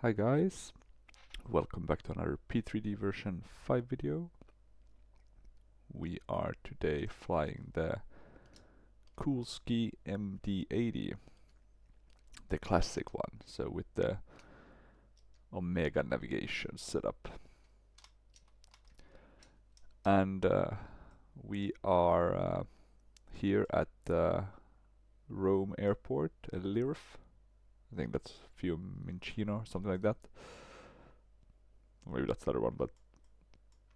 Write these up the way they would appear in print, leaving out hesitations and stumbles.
Hi guys, welcome back to another P3D version 5 video. We are today flying the Coolsky MD-80, the classic one, so with the Omega navigation setup. And we are here at Rome Airport, LIRF. I think that's Fiumicino or something like that. Or maybe that's the other one, but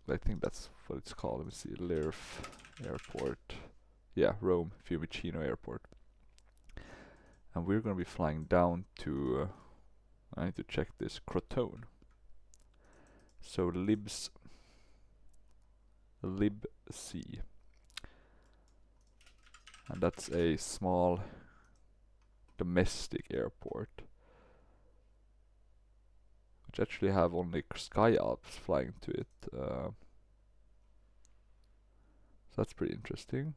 I think that's what it's called. Let me see, LIRF Airport. Yeah, Rome Fiumicino Airport. And we're going to be flying down to, I need to check this, Crotone. So LIBC. And that's a small domestic airport, which actually have only Sky Alps flying to it. So that's pretty interesting.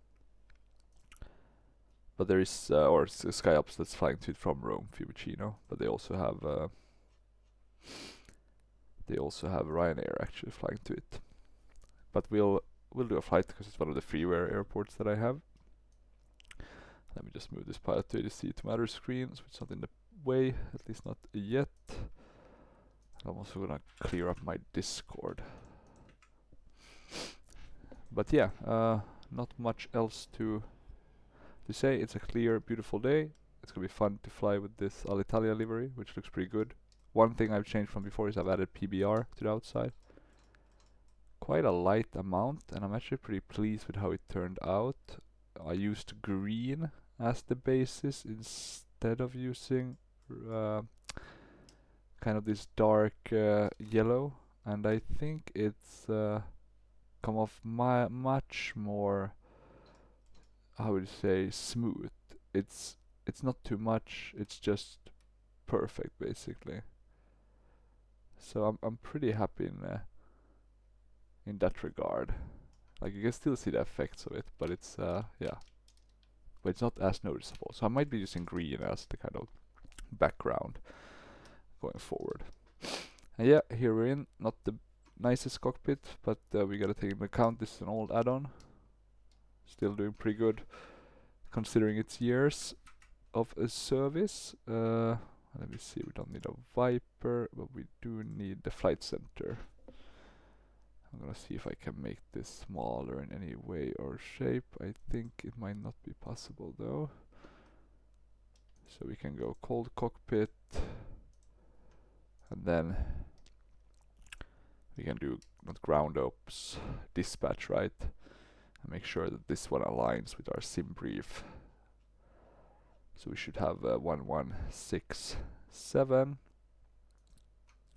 But there is, or Sky Alps that's flying to it from Rome Fiumicino, but they also have Ryanair actually flying to it. But we'll do a flight because it's one of the freeware airports that I have. Let me just move this pilot to ADC to my other screen, so it's not in the way, at least not yet. I'm also gonna clear up my Discord. But yeah, not much else to say. It's a clear, beautiful day. It's gonna be fun to fly with this Alitalia livery, which looks pretty good. One thing I've changed from before is I've added PBR to the outside. Quite a light amount, and I'm actually pretty pleased with how it turned out. I used green as the basis instead of using kind of this dark yellow, and I think it's come off much more, how would you say, smooth. It's not too much, it's just perfect basically. So I'm pretty happy in that regard. Like, you can still see the effects of it, but it's yeah, but it's not as noticeable. So I might be using green as the kind of background going forward. And yeah, here we're in, not the nicest cockpit, but we gotta take into account this is an old add-on. Still doing pretty good considering its years of service. Let me see, we don't need a Viper, but we do need the flight center. I'm gonna see if I can make this smaller in any way or shape. I think it might not be possible though. So we can go cold cockpit, and then we can do not ground ops, dispatch, right? And make sure that this one aligns with our sim brief. So we should have 1167.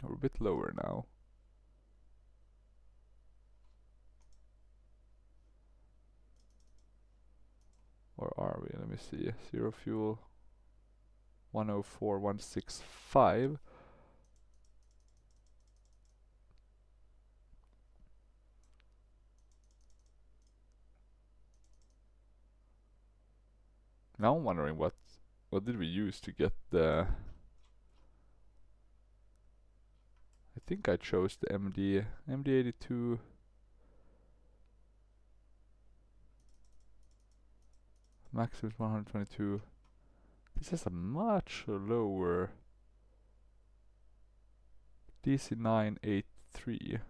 We're a bit lower now. Or are we? Let me see. Zero fuel. 104.165. Now I'm wondering what did we use to get the... I think I chose the MD-82 maximum 122. This has a much lower DC983.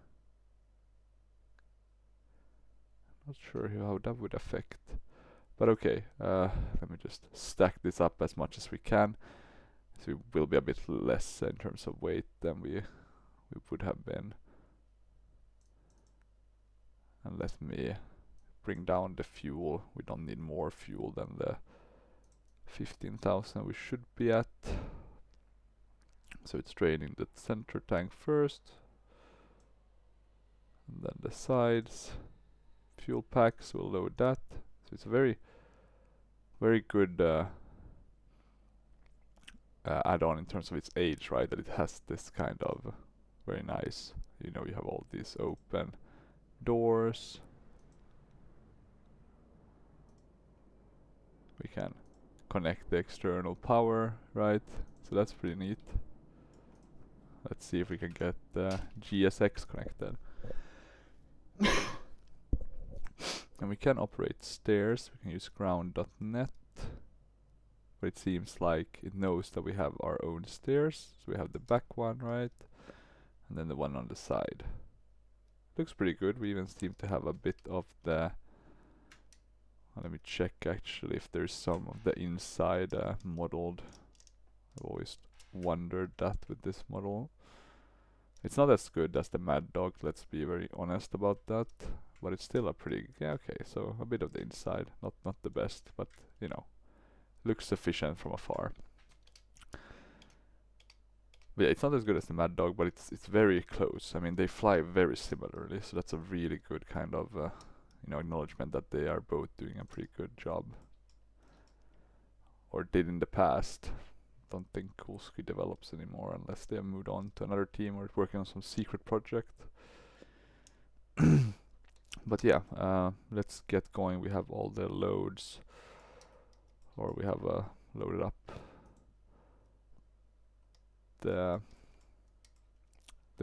Not sure how that would affect. But okay, let me just stack this up as much as we can. So we will be a bit less in terms of weight than we would have been. And let me bring down the fuel. We don't need more fuel than the 15,000 we should be at. So it's draining the center tank first, and then the sides. Fuel packs, we'll load that. So it's a very good add-on in terms of its age, right? That it has this kind of very nice, you know, you have all these open doors. We can connect the external power, right? So that's pretty neat. Let's see if we can get GSX connected. And we can operate stairs. We can use ground.net. But it seems like it knows that we have our own stairs. So we have the back one, right? And then the one on the side. Looks pretty good. We even seem to have a bit of the... let me check actually if there's some of the inside modeled. I've always wondered that with this model. It's not as good as the Mad Dog, let's be very honest about that. But it's still a pretty... yeah, okay, so a bit of the inside. Not the best, but you know, looks sufficient from afar. But yeah, it's not as good as the Mad Dog, but it's very close. I mean, they fly very similarly, so that's a really good kind of you know, acknowledgement that they are both doing a pretty good job, or did in the past. Don't think Coolsky develops anymore unless they have moved on to another team or is working on some secret project. But yeah, let's get going. We have all the loads, or we have loaded up the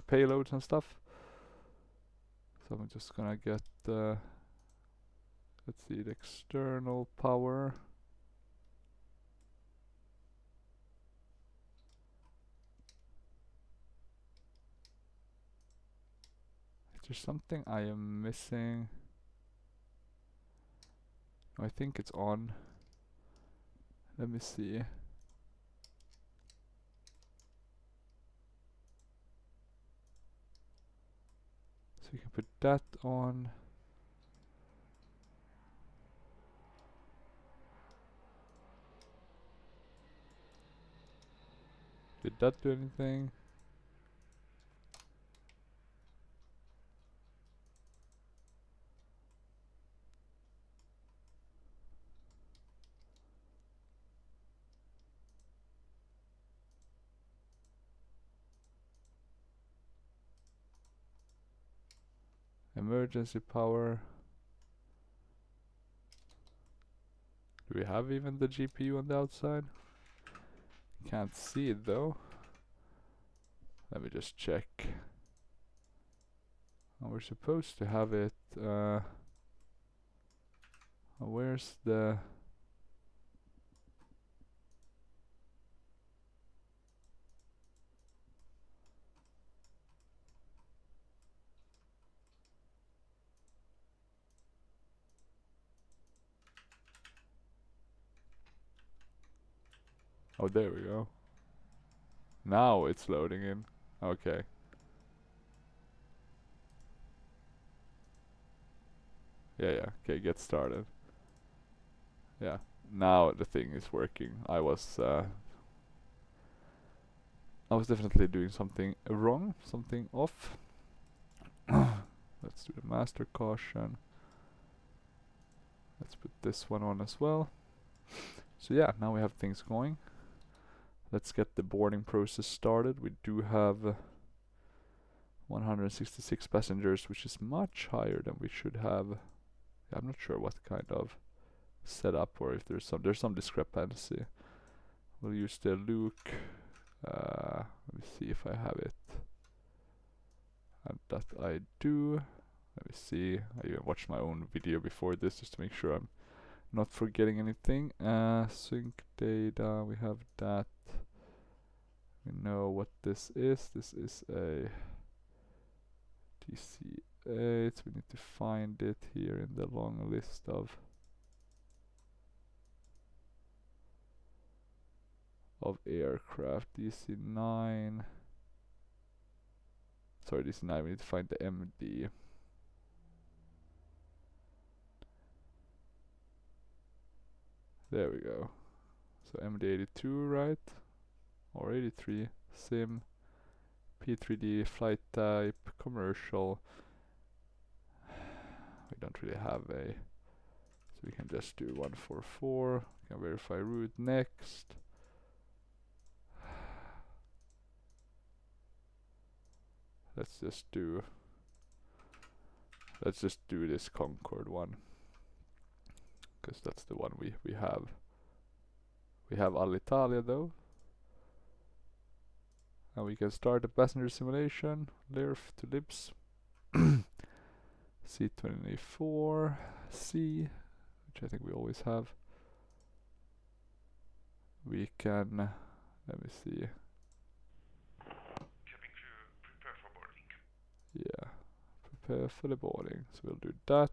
payloads and stuff. So I'm just gonna get let's see, the external power. Is there something I am missing? No, I think it's on. Let me see. So we can put that on. Did that do anything? Emergency power. Do we have even the GPU on the outside? Can't see it though. Let me just check. Oh, we're supposed to have it. Where's the... oh, there we go. Now it's loading in. Okay. Yeah. Okay, get started. Yeah. Now the thing is working. I was definitely doing something wrong, something off. Let's do the master caution. Let's put this one on as well. So yeah, now we have things going. Let's get the boarding process started. We do have 166 passengers, which is much higher than we should have. I'm not sure what kind of setup, or if there's some discrepancy. We'll use the Luke. Let me see if I have it. And that I do. Let me see. I even watched my own video before this just to make sure I'm not forgetting anything. Sync data, we have that. We know what this is. This is a DC-8. We need to find it here in the long list of aircraft. DC-9. Sorry, DC-9. We need to find the MD. There we go. So MD-82, right? Or 83. Sim. P3D. Flight type. Commercial. We don't really have a... so we can just do 144. We can verify route next. Let's just do this Concorde one, because that's the one we have. We have Alitalia though, and we can start a passenger simulation, LIRF to LIBS, C24C, which I think we always have. We can, let me see. Cabin crew, prepare for boarding. Yeah, prepare for the boarding. So we'll do that.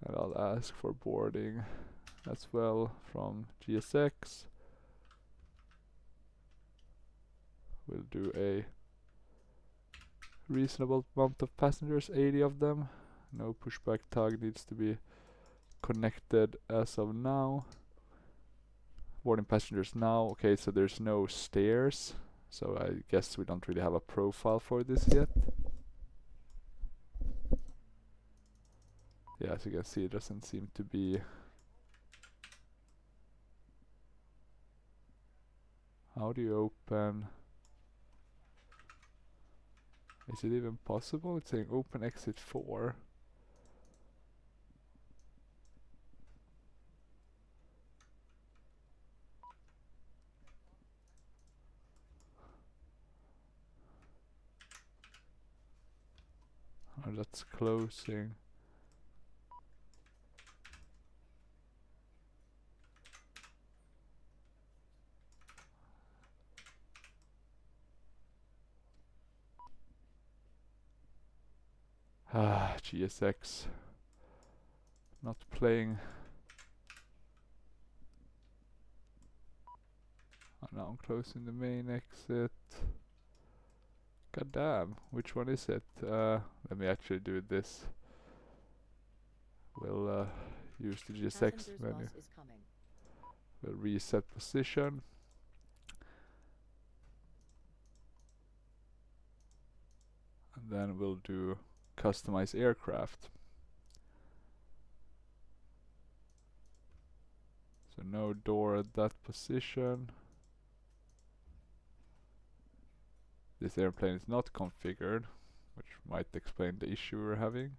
And I'll ask for boarding as well from GSX. We'll do a reasonable amount of passengers, 80 of them. No pushback tug needs to be connected as of now. Boarding passengers now. Okay, so there's no stairs, so I guess we don't really have a profile for this yet. Yeah, as you can see, it doesn't seem to be. How do you open? Is it even possible? It's saying open exit 4. Oh, that's closing. Ah, GSX. Not playing. Oh, now I'm closing the main exit. God damn, which one is it? Let me actually do this. We'll use the GSX menu. We'll reset position. And then we'll do customize aircraft. So no door at that position. This airplane is not configured, which might explain the issue we're having.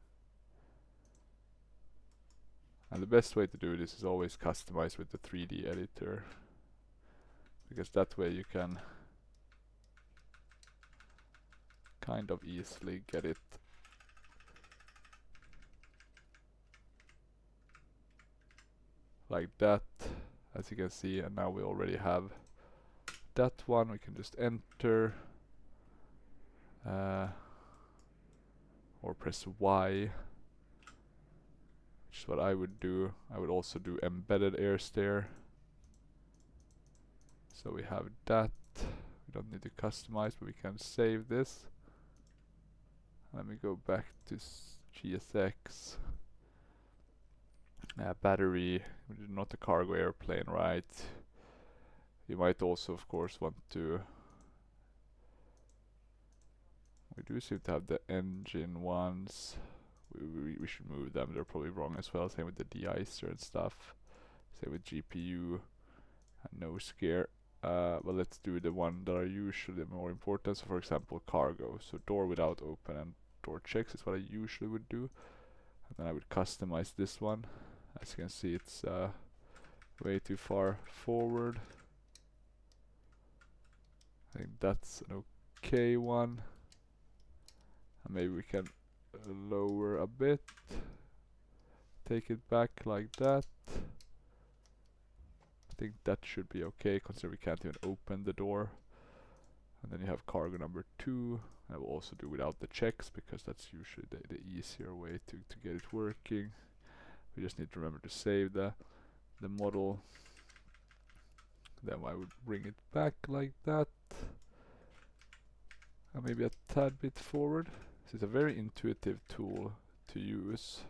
And the best way to do this is always customize with the 3D editor, because that way you can kind of easily get it like that, as you can see. And now we already have that one. We can just enter or press Y, which is what I would do. I would also do embedded air stair. So we have that. We don't need to customize, but we can save this. Let me go back to GSX. Battery, not a cargo airplane, right? You might also, of course, want to. We do seem to have the engine ones. We should move them. They're probably wrong as well. Same with the de-icer and stuff. Same with GPU and nose gear. But let's do the one that are usually more important. So, for example, cargo. So door without open and door checks is what I usually would do. And then I would customize this one. As you can see, it's way too far forward. I think that's an okay one. And maybe we can lower a bit. Take it back like that. I think that should be okay, considering we can't even open the door. And then you have cargo number 2. I will also do without the checks, because that's usually the easier way to get it working. We just need to remember to save the model. Then I would bring it back like that. And maybe a tad bit forward. This is a very intuitive tool to use.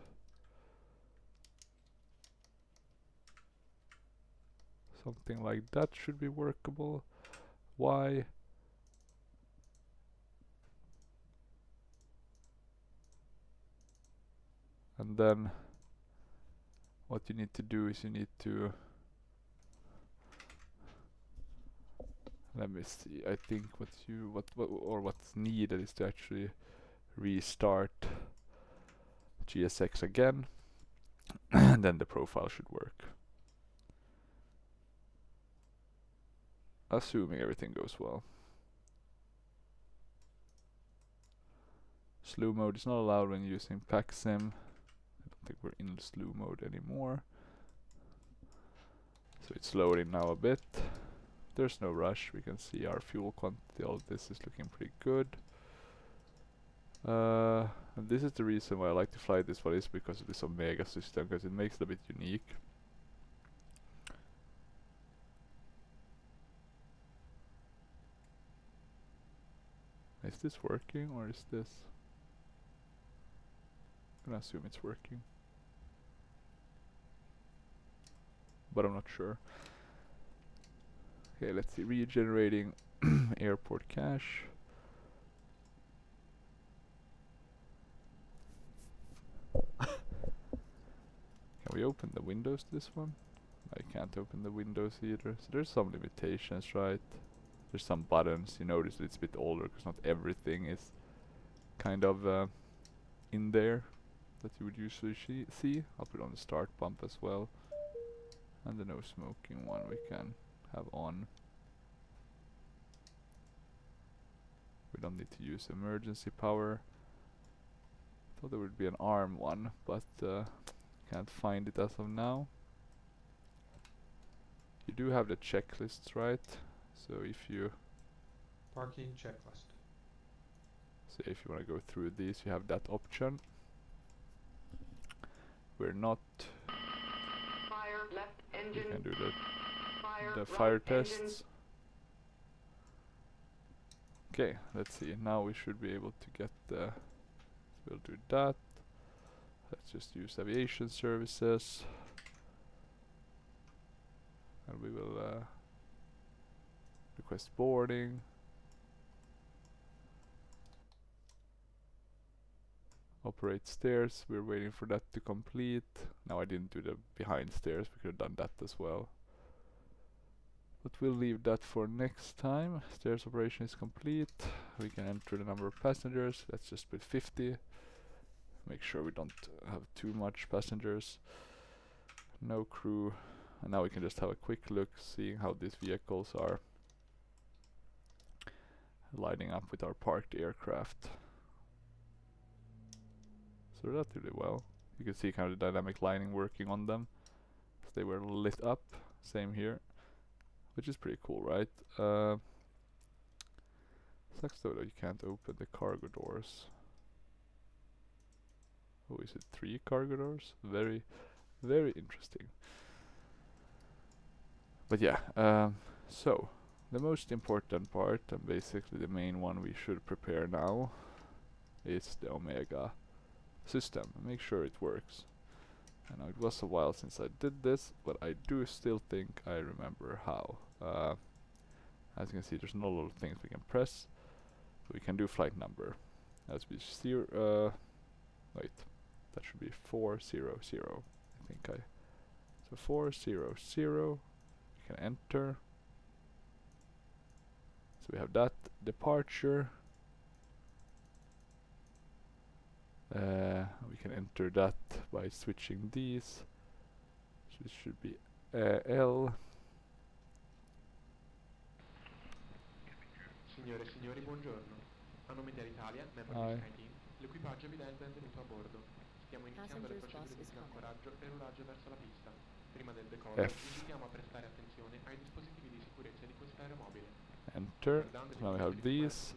Something like that should be workable. Y. And then what you need to do is you need to, let me see, I think what's needed is to actually restart GSX again, and then the profile should work. assuming everything goes well. Slew mode is not allowed when using PackSim. I don't think we're in slew mode anymore. So it's loading now a bit. There's no rush. We can see our fuel quantity. All this is looking pretty good. And this is the reason why I like to fly this one, is because of this Omega system, because it makes it a bit unique. Is this working or is this? I'm gonna assume it's working, but I'm not sure. Okay, let's see. Regenerating airport cache. Can we open the windows this one? I can't open the windows either. So there's some limitations, right? There's some buttons. You notice it's a bit older because not everything is kind of in there that you would usually see. I'll put on the start pump as well. And the no smoking one we can have on. We don't need to use emergency power. Thought there would be an arm one, but can't find it as of now. You do have the checklists, right? So if you parking checklist. So if you want to go through these, you have that option. We're not. Fire left engine. We can do the Fire fire right tests. engine. Okay, let's see. Now we should be able to get the. We'll do that. Let's just use aviation services, and we will request boarding. Operate stairs. We're waiting for that to complete. Now I didn't do the behind stairs. We could have done that as well. But we'll leave that for next time. Stairs operation is complete. We can enter the number of passengers. Let's just put 50. Make sure we don't have too much passengers. No crew. And now we can just have a quick look, seeing how these vehicles are lining up with our parked aircraft. So that's really well. You can see kind of the dynamic lining working on them. So they were lit up. Same here. Which is pretty cool, right? Sucks though that you can't open the cargo doors. Oh, is it 3 cargo doors? Very, very interesting. But yeah, so the most important part, and basically the main one we should prepare now, is the Omega system. Make sure it works. I know it was a while since I did this, but I do still think I remember how. As you can see, there's not a lot of things we can press. We can do flight number. That should be wait, that should be 400. I think so 400. We can enter. So we have that departure. We can enter that by switching these. So it should be L. Signore e signori, buongiorno. A nome di Alitalia, membro del SkyTeam, l'equipaggio vi dà il benvenuto a bordo. Stiamo iniziando le procedure di ancoraggio e rodaggio verso la pista. Prima del decollo, invitiamo a prestare attenzione ai dispositivi di sicurezza di questo aeromobile. Enter. So now we have these.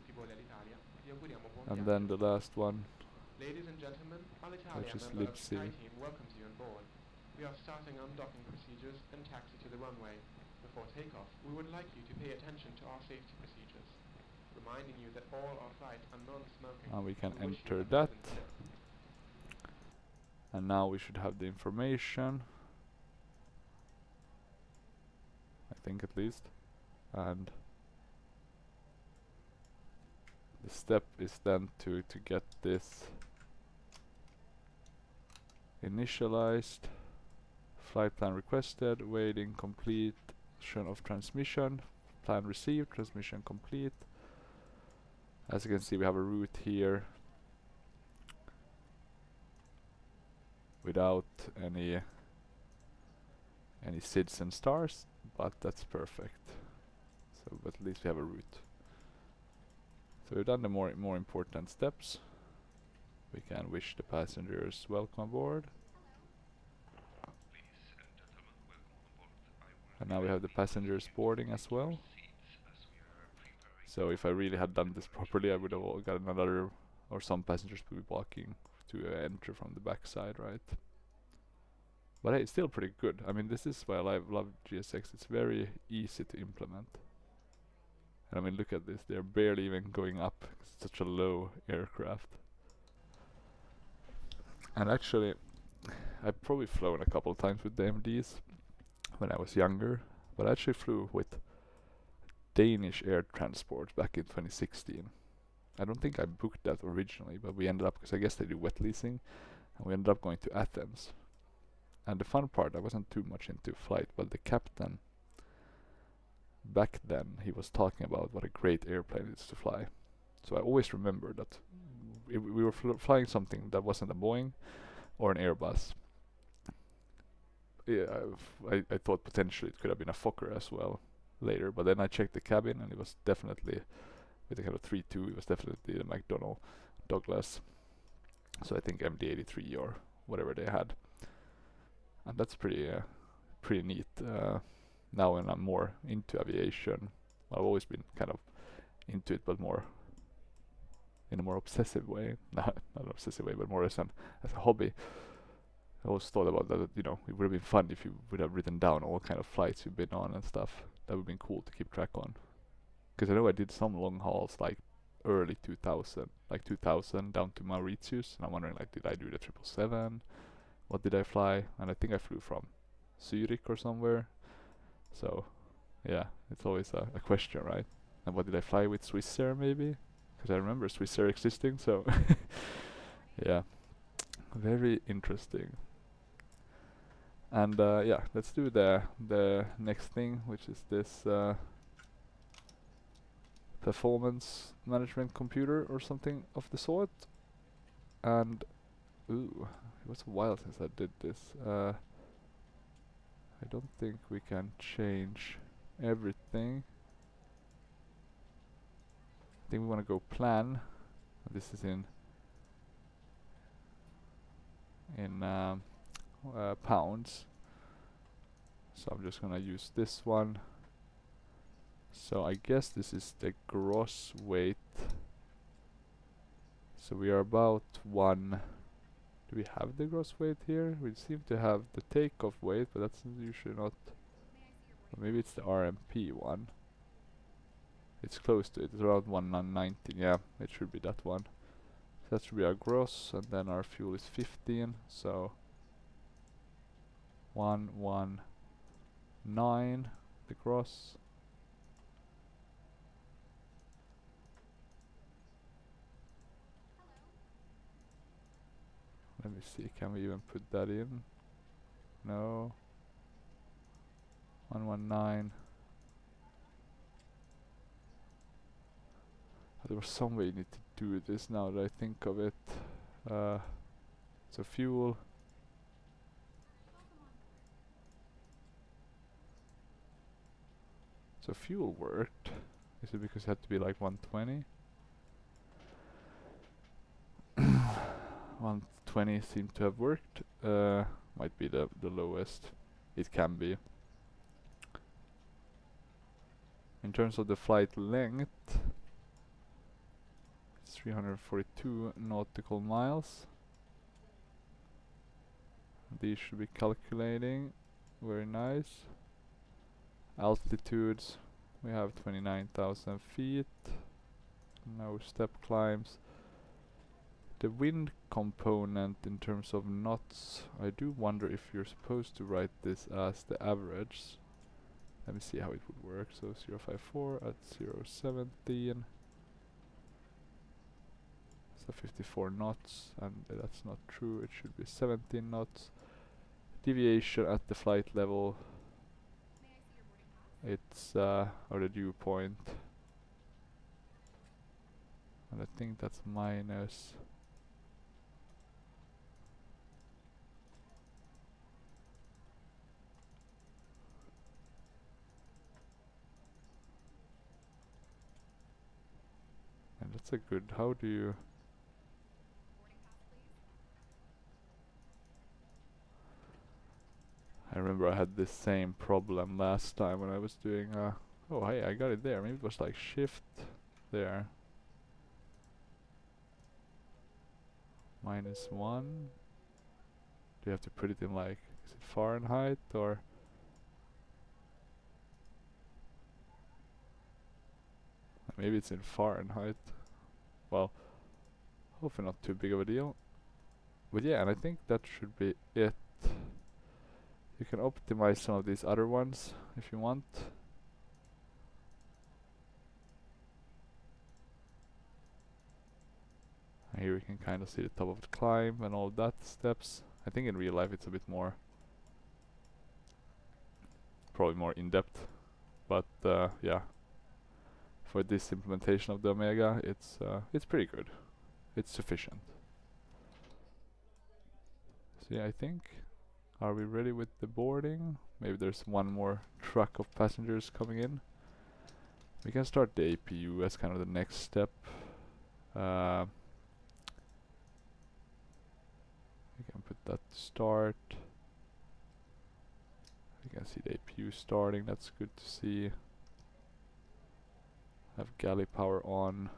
And then the last one, Ladies and gentlemen, Alitalia which is member of LIBC. SkyTeam welcomes you on board. We are starting undocking procedures and taxi to the runway. Before takeoff, we would like you to pay attention to our safety procedures, reminding you that all our flights are non-smoking. and we can We wish you enter a that. pleasant trip. And now we should have the information, I think at least. And the step is then to get this initialized. Flight plan requested, waiting completion of transmission. Plan received, transmission complete. As you can see, we have a route here without any SIDS and stars, but that's perfect. So, but at least we have a route. So we've done the more important steps. We can wish the passengers welcome aboard. And now we have the passengers boarding as well. So if I really had done this properly, I would have got another, or some passengers would be walking to enter from the back side, right? But hey, it's still pretty good. I mean, this is why I love GSX. It's very easy to implement. And I mean, look at this. They're barely even going up. It's such a low aircraft. And actually, I've probably flown a couple of times with the MDs when I was younger. But I actually flew with Danish Air Transport back in 2016. I don't think I booked that originally, but we ended up, because I guess they do wet leasing, and we ended up going to Athens. And the fun part, I wasn't too much into flight, but the captain, back then, he was talking about what a great airplane it is to fly. So I always remember that we were flying something that wasn't a Boeing or an Airbus. Yeah, I thought potentially it could have been a Fokker as well later, but then I checked the cabin and it was definitely, with the kind of 3.2, it was definitely the McDonnell Douglas. So I think MD-83 or whatever they had. And that's pretty neat. Now when I'm more into aviation, I've always been kind of into it, but more in a more obsessive way. Not an obsessive way, but more as a hobby. I always thought about that, you know, it would have been fun if you would have written down all kind of flights you've been on and stuff. That would have been cool to keep track on. Because I know I did some long hauls, like early 2000, like 2000 down to Mauritius, and I'm wondering, like, did I do the 777? What did I fly? And I think I flew from Zurich or somewhere. So, yeah, it's always a question, right? And what did I fly with? Swissair maybe? Because I remember Swissair existing, so yeah, very interesting. And yeah, let's do the next thing, which is this performance management computer or something of the sort. And ooh, it was a while since I did this. I don't think we can change everything. I think we want to go plan. This is in pounds. So I'm just gonna use this one. So I guess this is the gross weight. So we are about one. Do we have the gross weight here? We seem to have the takeoff weight, but that's usually not. Or maybe it's the RMP one. It's close to it. It's around 119. Yeah, it should be that one. So that should be our gross, and then our fuel is 15. So 119 the gross. Let me see, can we even put that in? No. 119. There was some way you need to do this now that I think of it. So fuel. So fuel worked. Is it because it had to be like 120? 120 seemed to have worked. Might be the lowest. It can be. In terms of the flight length, it's 342 nautical miles. These should be calculating. Very nice. Altitudes, we have 29,000 feet. No step climbs. The wind component in terms of knots, I do wonder if you're supposed to write this as the average. Let me see how it would work. So 054 at 017. So 54 knots, and that's not true. It should be 17 knots. Deviation at the flight level, it's or the dew point, and I think that's minus. that's a good, how do you... I remember I had this same problem last time when I was doing oh hey, I got it there. Maybe it was like shift there. -1. Do you have to put it in like, is it Fahrenheit or? Maybe it's in Fahrenheit. Well, hopefully not too big of a deal. But yeah, and I think that should be it. You can optimize some of these other ones if you want. And here we can kind of see the top of the climb and all that steps. I think in real life it's a bit more, probably more in-depth. But yeah, for this implementation of the Omega, it's pretty good. It's sufficient. So yeah, I think, are we ready with the boarding? Maybe there's one more truck of passengers coming in. We can start the APU as kind of the next step. We can put that to start. We can see the APU starting, that's good to see. Have galley power on.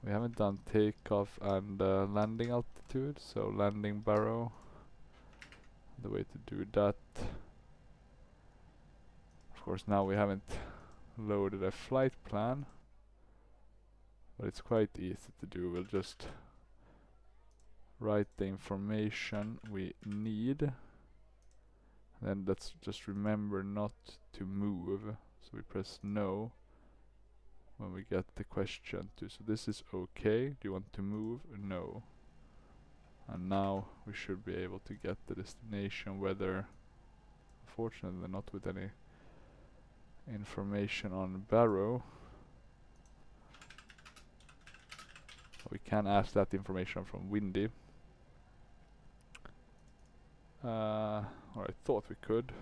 We haven't done takeoff and landing altitude, so landing barrow. The way to do that. Of course now we haven't loaded a flight plan, but it's quite easy to do. We'll just write the information we need. Then let's just remember not to move. So we press no when we get the question to. So this is okay. Do you want to move? No. And now we should be able to get the destination weather. Unfortunately not with any information on barrow. We can ask that information from Windy. Or I thought we could.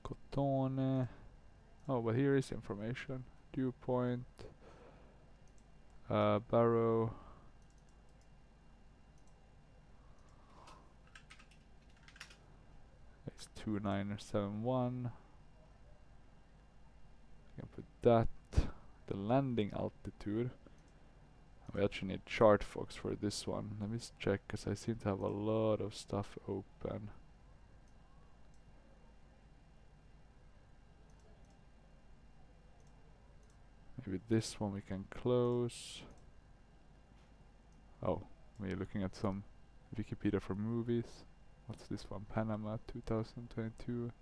Cotone. Oh, but here is information. Dew point. Barrow. It's 2971. You can put that. The landing altitude. We actually need ChartFox for this one. Let me just check, because I seem to have a lot of stuff open. Maybe this one we can close. Oh, we're looking at some Wikipedia for movies. What's this one? Panama 2022.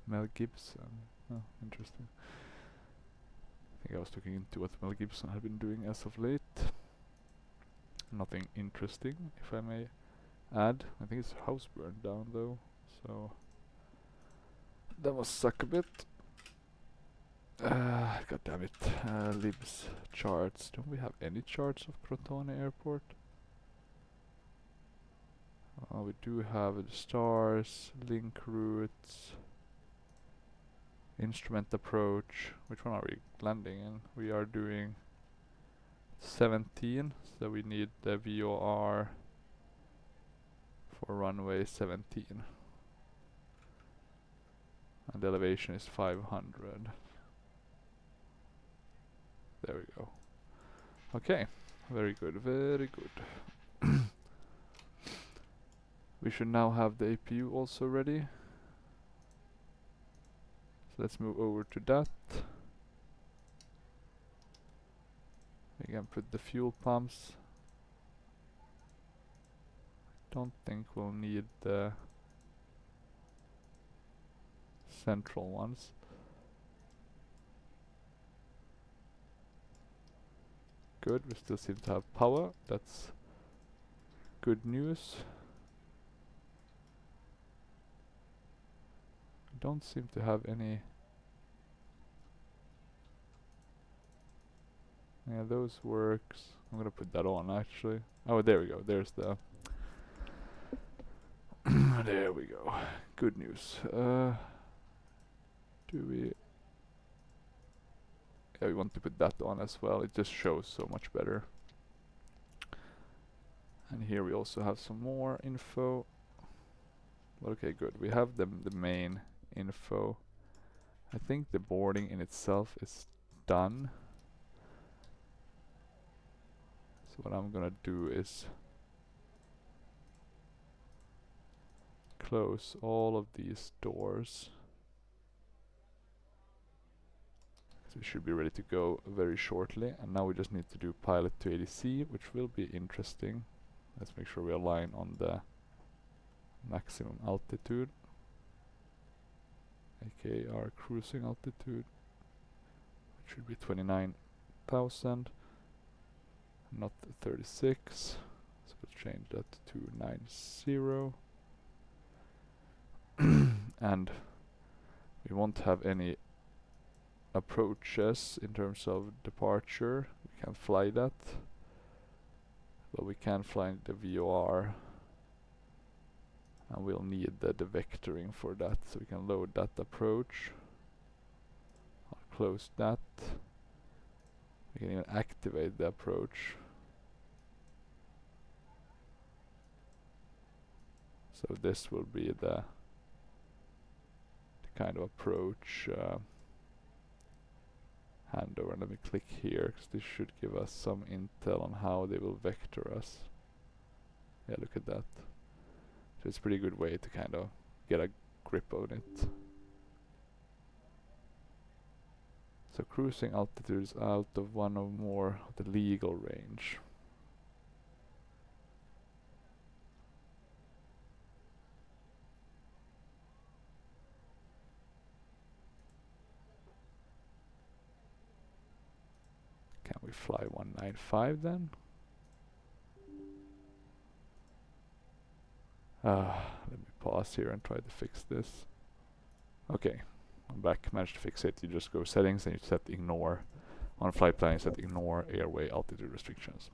Mel Gibson. Oh, interesting. I think I was looking into what Mel Gibson had been doing as of late. Nothing interesting, if I may add. I think his house burned down though, so that must suck a bit. God damn it. Libs charts. Don't we have any charts of Crotone Airport? We do have the stars, link routes, instrument approach. Which one are we landing in? We are doing 17, so we need the VOR for runway 17. And the elevation is 500. There we go. Okay, very good, very good. We should now have the APU also ready. So let's move over to that. We can put the fuel pumps. Don't think we'll need the central ones. Good, we still seem to have power. That's good news. We don't seem to have any. Yeah, those works. I'm gonna put that on actually. Oh, there we go. There's the There we go. Good news. Do we... Yeah, we want to put that on as well. It just shows so much better. And here we also have some more info. Okay, good. We have the main info. I think the boarding in itself is done. So what I'm gonna do is close all of these doors. So we should be ready to go very shortly. And now we just need to do pilot to ADC, which will be interesting. Let's make sure we align on the maximum altitude, aka our cruising altitude, which should be 29,000, not 36. So we'll change that to 90. And we won't have any approaches in terms of departure. We can't fly that, but we can fly the VOR, and we'll need the vectoring for that, so we can load that approach. I'll close that. We can even activate the approach. So this will be the kind of approach handover. Let me click here, because this should give us some intel on how they will vector us. Yeah, look at that. So it's a pretty good way to kind of get a grip on it. So cruising altitude is out of one or more of the legal range. Can we fly 195 then? Let me pause here and try to fix this. Okay, I'm back. Managed to fix it. You just go settings and you set ignore. On flight plan you set ignore airway altitude restrictions.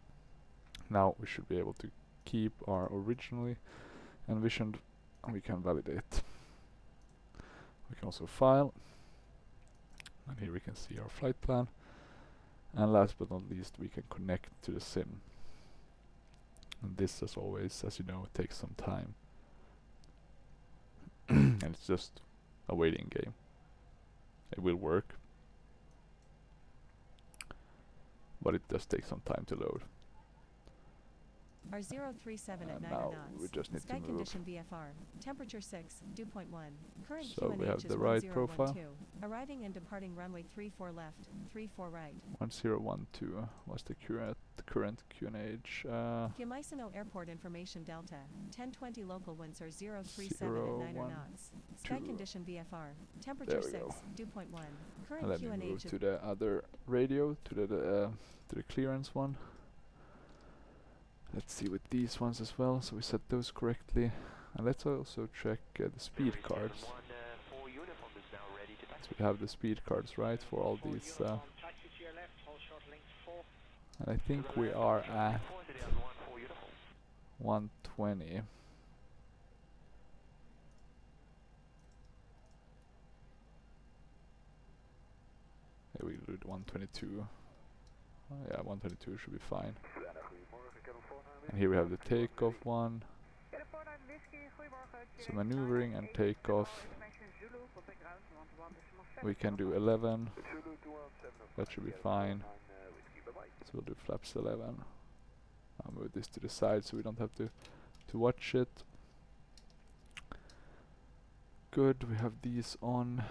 Now we should be able to keep our originally envisioned, and we can validate. We can also file, and here we can see our flight plan. And last but not least, we can connect to the sim. And this, as always, as you know, takes some time. And it's just a waiting game. It will work, but it does take some time to load. R 037 at 9 now knots. we just need Sky to move. condition VFR. Temperature 6, dew point 1. Current So QNH we have is the right profile. 1012. Arriving and departing runway 34 left, 34 right. 1012 was the current QNH. Kimisano Airport Information Delta. 1020 local winds are 037 at 9 knots. Sky condition VFR. Temperature 6, dew point 1. Current Let me move QNH to the other radio, to the clearance one. Let's see with these ones as well, so we set those correctly. And let's also check the speed cards. So we have the speed cards, right, for all these. And I think we are at 120. Yeah, we did 122. Yeah, 122 should be fine. And here we have the takeoff one. So maneuvering and takeoff. We can do 11. That should be fine. So we'll do flaps 11. I'll move this to the side so we don't have to watch it. Good, we have these on.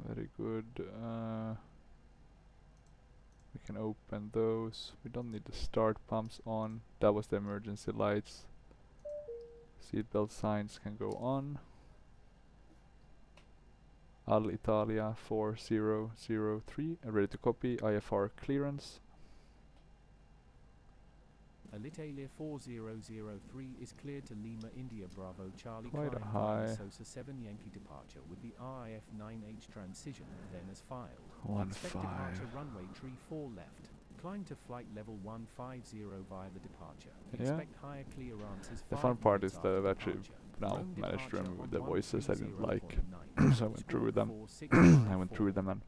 Very good. We can open those. We don't need the start pumps on. That was the emergency lights. Seatbelt signs can go on. Alitalia 4003, ready to copy. IFR clearance. Alitalia 4003 is cleared to Lima India Bravo Charlie Quite a Climb high. via SOSA 7 Yankee departure with the RIF 9H transition, then as filed. 15. Expect departure runway 34 left. Climb to flight level 150 via the departure. Yeah. Expect higher clearances. The fun part is that I've actually now Rome managed to departure remove on the voices I didn't like. 130.9. So I went through them. I went through them and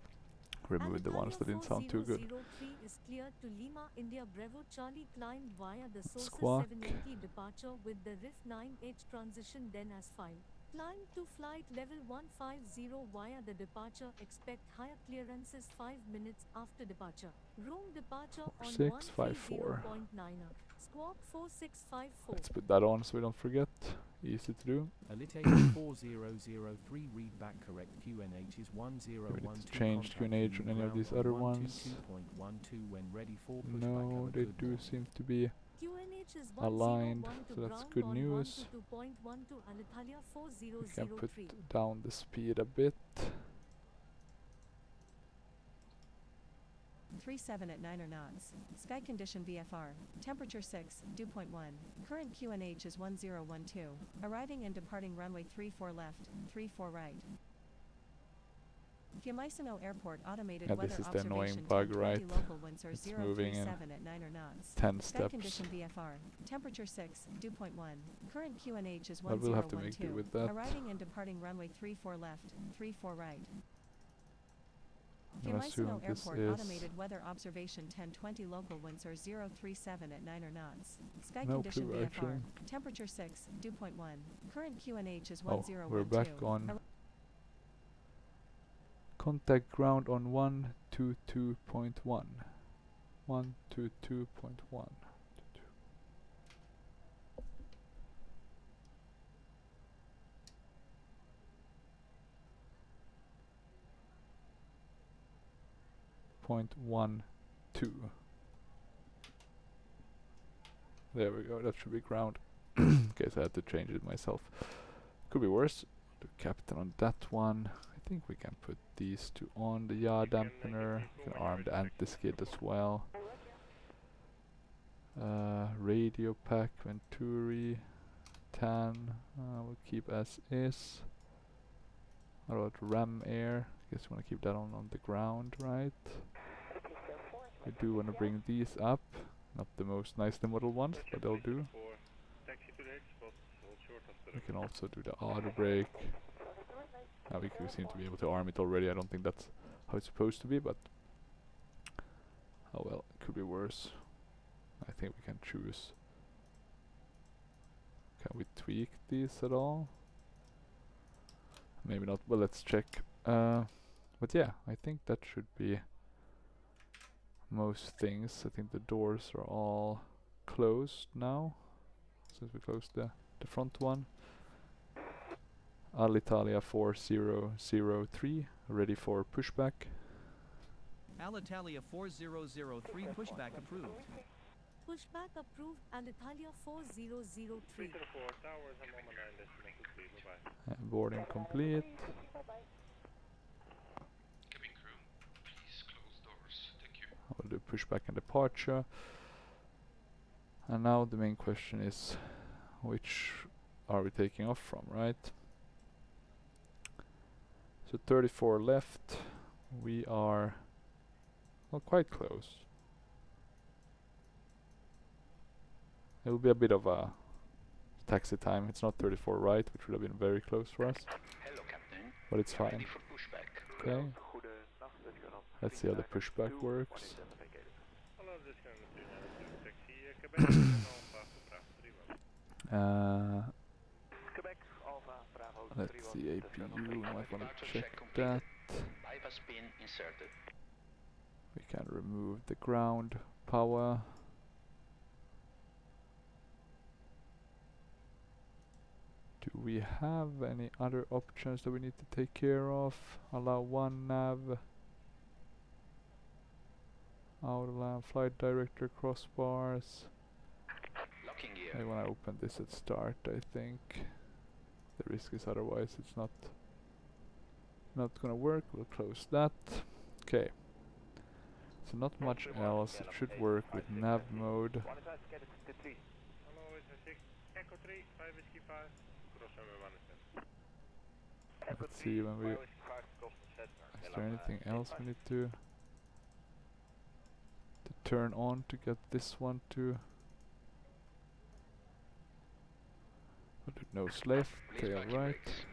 removed the ones that didn't sound too good. Alitalia is cleared to Lima India Bravo Charlie climbed via the Sources Squawk. 790 departure with the RIF 9H transition then as filed. Climb to flight level 150 via the departure. Expect higher clearances 5 minutes after departure. Rome departure on 4654. 130.9. Squawk 4654. Let's put that on so we don't forget. Easy to do. Alitalia 4003 read back correct QNH is We need 1012. to change QNH on any of these other ones. 122.12 when ready for pushback. No, have a they good do one. seem to be QNH is aligned, 101 to so that's ground good on news. 122.12 Alitalia We can put 4003. down the speed a bit. 37 at 9 knots. Sky condition VFR. Temperature 6, dew point 1. Current QNH is 1012. Arriving and departing runway 34 left, 34 right. Fiumicino Airport automated Yeah, weather this is the annoying observation bug, 1020 right? local winds are It's moving in 037 at 9 knots. 10 Sky steps. condition VFR. Temperature 6, dew point 1. Current QNH is But we'll have to make do 1012. with that. Arriving and departing runway 34 left, 34 right. I'm gonna assume Fiumicino this Airport is automated weather observation 1020 local winds are 037 at 9 knots. Sky No condition clue, VFR. actually. Temperature 6, dew point 1. Current QNH is Oh, 1012. we're back on contact ground on 122.1. 122.1. .12. There we go, that should be ground. Guess I had to change it myself. Could be worse. Do captain on that one. I think we can put these two on the yaw dampener. We can arm the anti-skid as well. Radio pack, Venturi, Tan. We'll keep as is. What about ram air? Guess we want to keep that on the ground, right? We do want to bring these up. Not the most nicely modeled ones, but they'll do. We can also do the auto brake. We seem to be able to arm it already. I don't think that's how it's supposed to be, but oh well, it could be worse. I think we can choose. Can we tweak these at all? Maybe not. Well, let's check. But yeah, I think that should be most things. I think the doors are all closed now, since we closed the front one. Alitalia 4003, ready for pushback. Alitalia 4003 pushback approved. Pushback approved Alitalia 4003. And boarding complete. Cabin crew, please close doors. Thank you. I will do pushback and departure. And now the main question is, which are we taking off from, right? So 34 left. We are, well, quite close. It will be a bit of a taxi time. It's not 34 right, which would have been very close for us. Hello, Captain. But it's fine. For pushback. Okay. Let's see how the pushback works. Let's see APU. We might want to check that. Bypass pin inserted. We can remove the ground power. Do we have any other options that we need to take care of? Allow one nav. Outline flight director crossbars. Locking gear. I want to open this at start, I think. The risk is otherwise it's not gonna work. We'll close that. Okay. So not much else. It should work with nav mode. Let's see when we... Is there anything else we need to turn on to get this one to... What did nose left, Release tail parking right. brakes.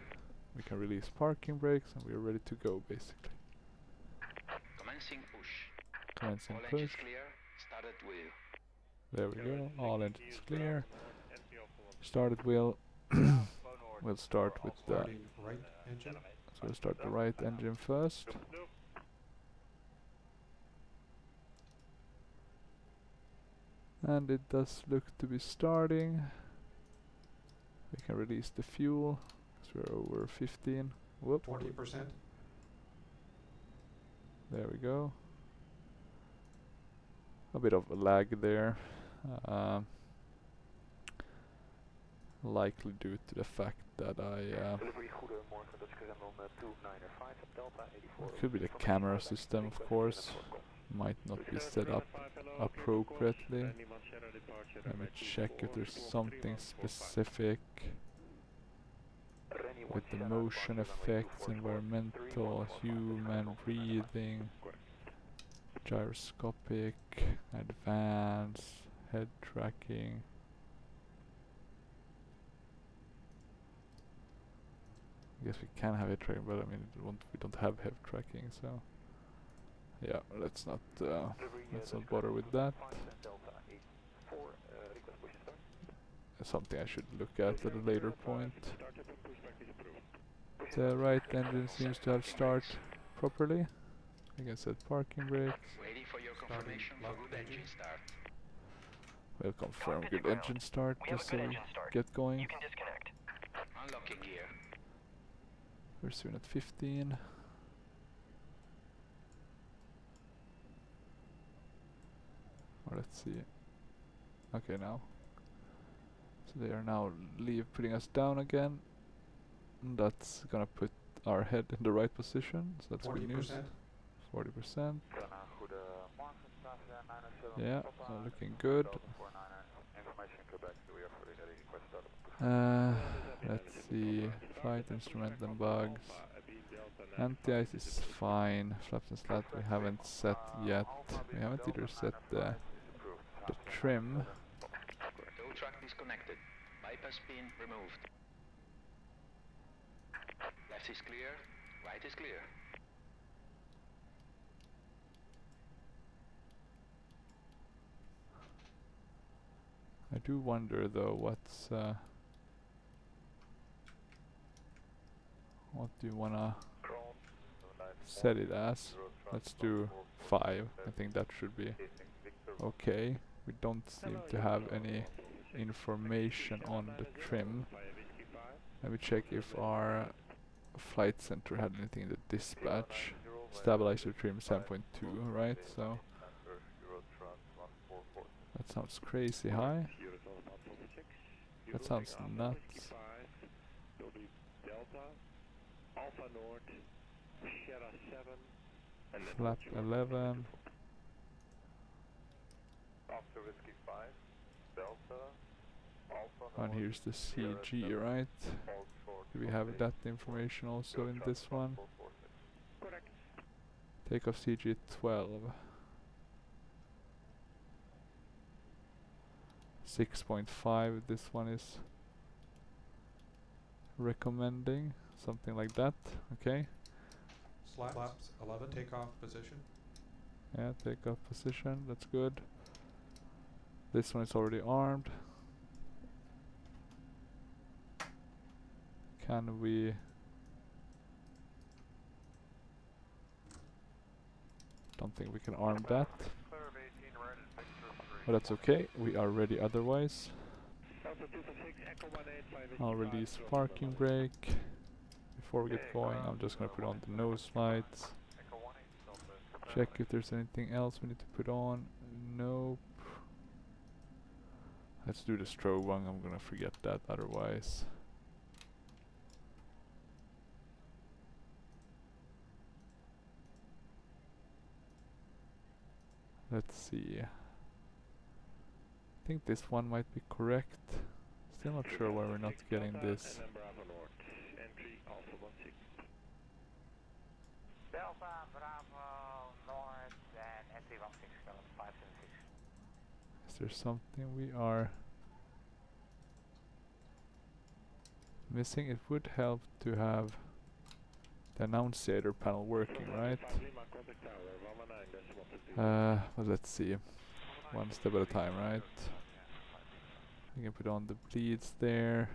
We can release parking brakes and we're ready to go basically. Commencing push. Commencing All push. engines clear. Started wheel. There we go. All engines clear. Started wheel. We'll start with the. Starting right engine. So we'll start the right engine first. And it does look to be starting. We can release the fuel because we're over 15. Whoop. 20%. There we go. A bit of a lag there. Likely due to the fact that could be the camera system, of course. Might not be set up appropriately. Let me check if there's something specific with the motion effects, environmental, human, breathing, gyroscopic, advanced, head tracking. I guess we can have head tracking, but I mean we don't have head tracking, so yeah, let's not bother with that. Something I should look at a later point. The right engine seems to have started properly. I can set parking brakes. Waiting for your confirmation for good engine start. We'll confirm good engine start just so we get going. You can disconnect. Unlocking gear. We're soon at 15. Or let's see. Okay, now. So they are now putting us down again. And that's gonna put our head in the right position. So that's good news. 40%. Yeah, looking good. Let's see. Flight instrument and bugs. Anti-ice is fine. Flaps and slat we haven't set yet. We haven't either set the trim. Tow truck disconnected. Bypass pin removed. Left is clear. Right is clear. I do wonder though what do you wanna set it as? Let's do 5. I think that should be okay. We don't seem to have any information on the trim. Let me check if our flight center had anything in the dispatch. Stabilizer trim 7.2, right? So that sounds crazy high. That sounds nuts. Flap 11. And here's the CG, right? Do we have that information also in this one? Takeoff CG 12. 6.5 this one is recommending, something like that. Okay. Flaps 11, takeoff position. Yeah, takeoff position, that's good. This one is already armed. Can we... Don't think we can arm that. But that's okay, we are ready otherwise. I'll release parking brake. Before we get going, I'm just gonna put on the nose lights. Check if there's anything else we need to put on. Nope. Let's do the strobe one, I'm gonna forget that otherwise. Let's see. I think this one might be correct. Still not sure why we're not getting this. Is there something we are... Missing. It would help to have the annunciator panel working, right? Well, let's see. One step at a time, right? We can put on the bleeds there.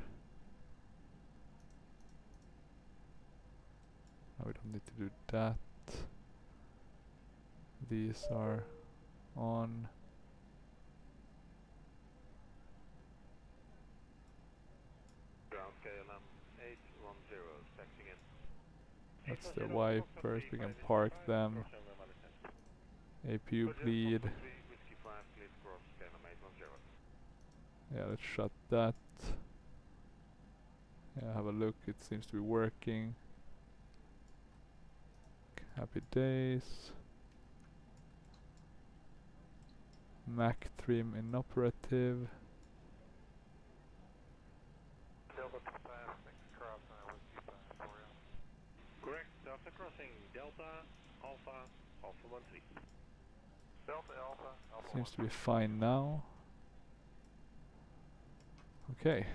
No, we don't need to do that. These are on. That's the wipers, we can park them. APU bleed. Yeah, let's shut that. Yeah, have a look, it seems to be working. Happy days. Mac trim inoperative. Correct, Delta crossing, Delta, Alpha, Alpha 13. Delta, Alpha, Alpha. Seems to be fine now. Okay,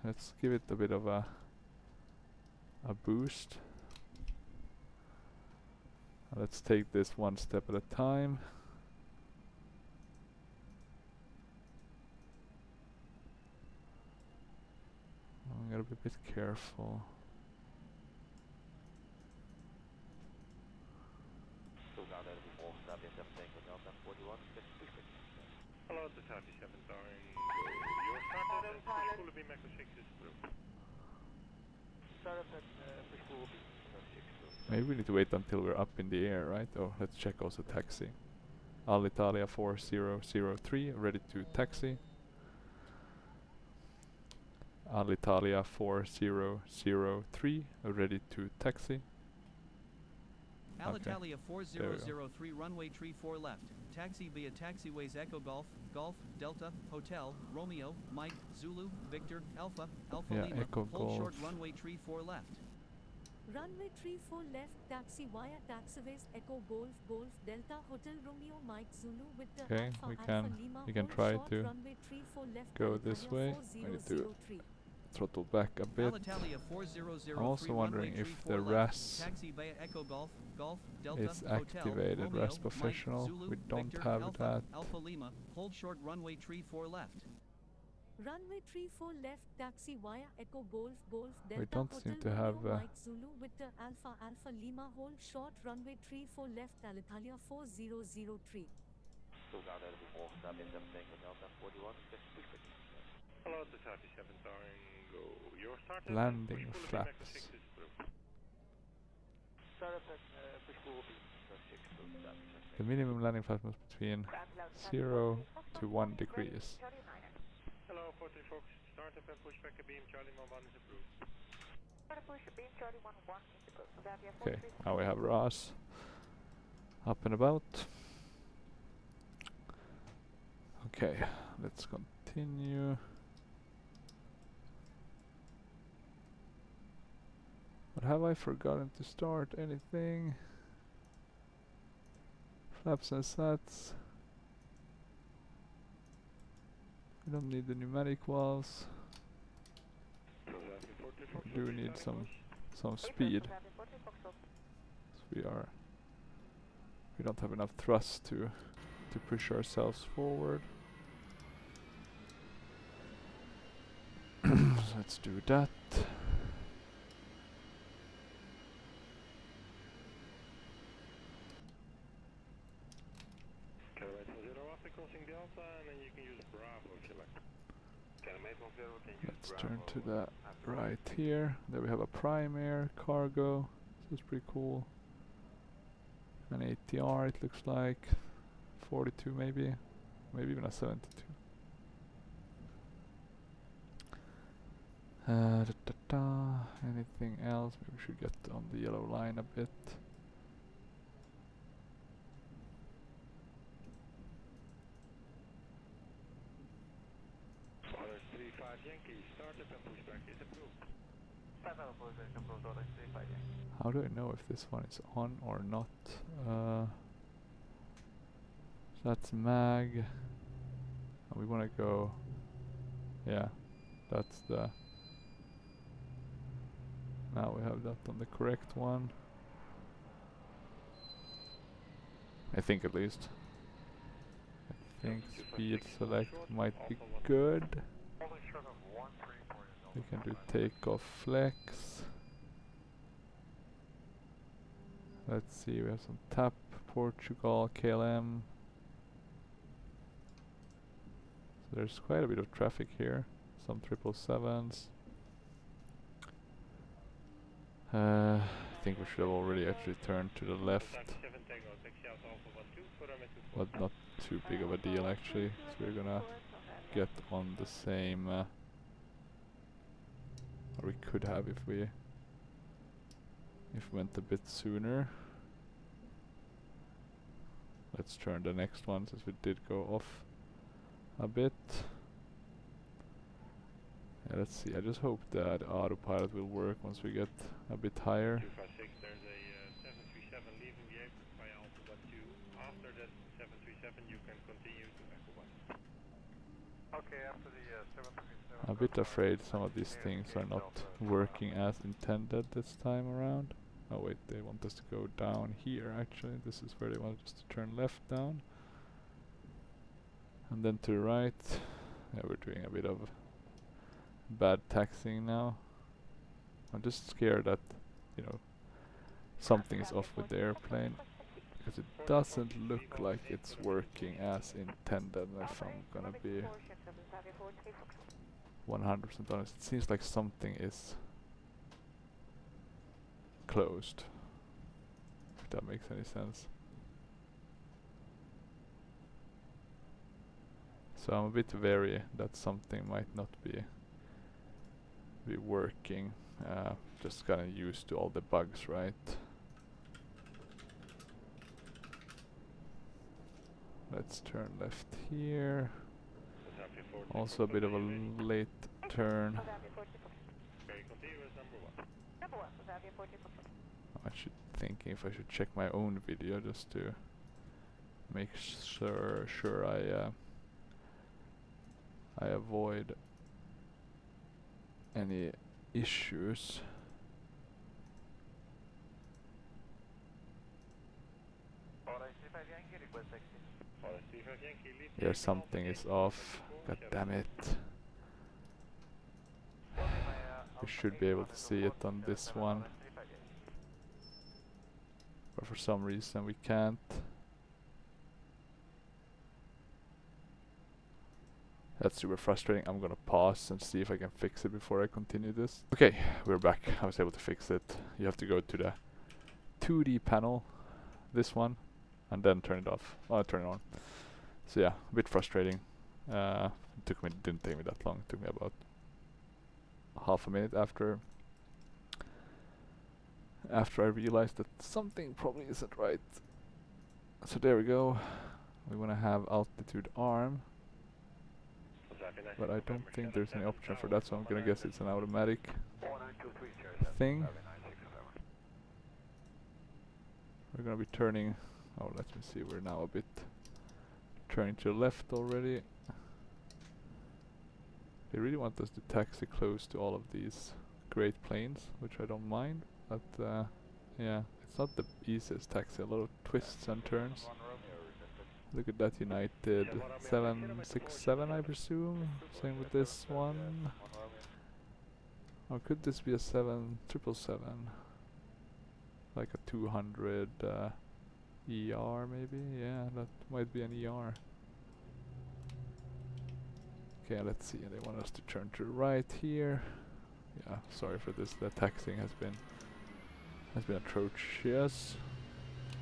let's give it a bit of a boost. Let's take this one step at a time. I'm gonna be a bit careful. Hello, the 37 Towering. Your starter and push full beam echo 6 is through. Startup and push full beam echo 6 through. Maybe we need to wait until we're up in the air, right? Oh, let's check also taxi. Alitalia 4003 ready to taxi. Alitalia 4003 ready to taxi. Alitalia 4003 runway 34 left. Taxi via taxiways Echo Golf, Golf, Delta, Hotel, Romeo, Mike, Zulu, Victor, Alpha, Alpha Yeah, Lima. Echo Hold short Golf. runway 34 left. Runway 34 left, taxi via taxiways Echo Golf, Golf, Delta, Hotel Romeo, Mike, Zulu, Victor, Okay, Alpha, we Alpha can- Lima, we can hold try short to runway 34 left, go this Alitalia way. We need to 4003. throttle back a bit. Alitalia 4003 I'm also wondering runway if 34 the left. RAS Taxi via Echo Golf, Golf, Delta, is Hotel, activated. Romeo, RAS Mike, professional. Zulu, We don't Victor, have Alpha, that. Alpha Lima. Hold short runway 34 left. Runway 34 left, taxi via Echo Golf, Golf, Delta, don't Hotel seem to Romeo, have, Mike, Zulu, Victor, Alpha, Alpha Lima, hold short runway 34 left, Alitalia 4003. Hello, the 37 Towering. Go. Your starter Landing and push full beam echo flaps. 6 is through. Startup and push full beam echo 6 through. The minimum landing flap must between 0 to 1 degrees. Hello, 43 Fox. Startup and push back a beam. Charlie 11 is approved. Okay, now we have RAS up and about. Okay, let's continue. But have I forgotten to start anything? Flaps and sats. We don't need the pneumatic valves. We do need some speed. So we don't have enough thrust to push ourselves forward. So let's do that. Crossing Delta, and then you can use Bravo if you like. Let's turn to the right here. There we have a prime air cargo. This is pretty cool. An ATR it looks like. 42 maybe. Maybe even a 72. Anything else? Maybe we should get on the yellow line a bit. How do I know if this one is on or not? That's mag. We want to go. Yeah, that's the Now we have that on the correct one. I think at least. I think speed select might be good. We can do takeoff flex. Let's see, we have some TAP, Portugal, KLM. So there's quite a bit of traffic here. Some 777s. I think we should have already actually turned to the left. But not too big of a deal actually. So we're gonna get on the same... or we could have if we went a bit sooner. Let's turn the next one since we did go off a bit. Yeah, let's see. I just hope that the autopilot will work once we get a bit higher. 256, there's a 737 leaving the airport by Alpha 2. After that 737 you can continue to Echo 1. Okay, after the 737. I'm a bit afraid some of these things are not working as intended this time around. Oh wait, they want us to go down here actually. This is where they want us to turn left down. And then to the right. Yeah, we're doing a bit of bad taxiing now. I'm just scared that, you know, something is off with the airplane. Because it doesn't look like it's working as intended, if I'm gonna be 100% honest. It seems like something is closed, if that makes any sense. So I'm a bit wary that something might not be working. Just getting used to all the bugs, right? Let's turn left here. Also a bit of a late turn. I'm actually thinking if I should check my own video just to make sure I avoid any issues. Here something is off. God damn it. We should be able to see it on this one. But for some reason we can't. That's super frustrating. I'm gonna pause and see if I can fix it before I continue this. Okay, we're back. I was able to fix it. You have to go to the 2D panel, this one, and then turn it off. Turn it on. So yeah, a bit frustrating. Didn't take me that long. It took me about half a minute after I realized that something probably isn't right. So there we go. We wanna have altitude arm. But I don't think there's any option for that, so I'm gonna guess it's an automatic thing. We're gonna be turning, oh let me see, we're now a bit turning to the left already. They really want us to taxi close to all of these great planes, which I don't mind, but yeah, it's not the easiest taxi, a lot of twists and turns. Look at that United 767, I presume. Same with this one. Or could this be a 777? Like a 200 ER maybe? Yeah, that might be an ER. Okay, let's see. They want us to turn to the right here. Yeah, sorry for this. The taxiing has been atrocious.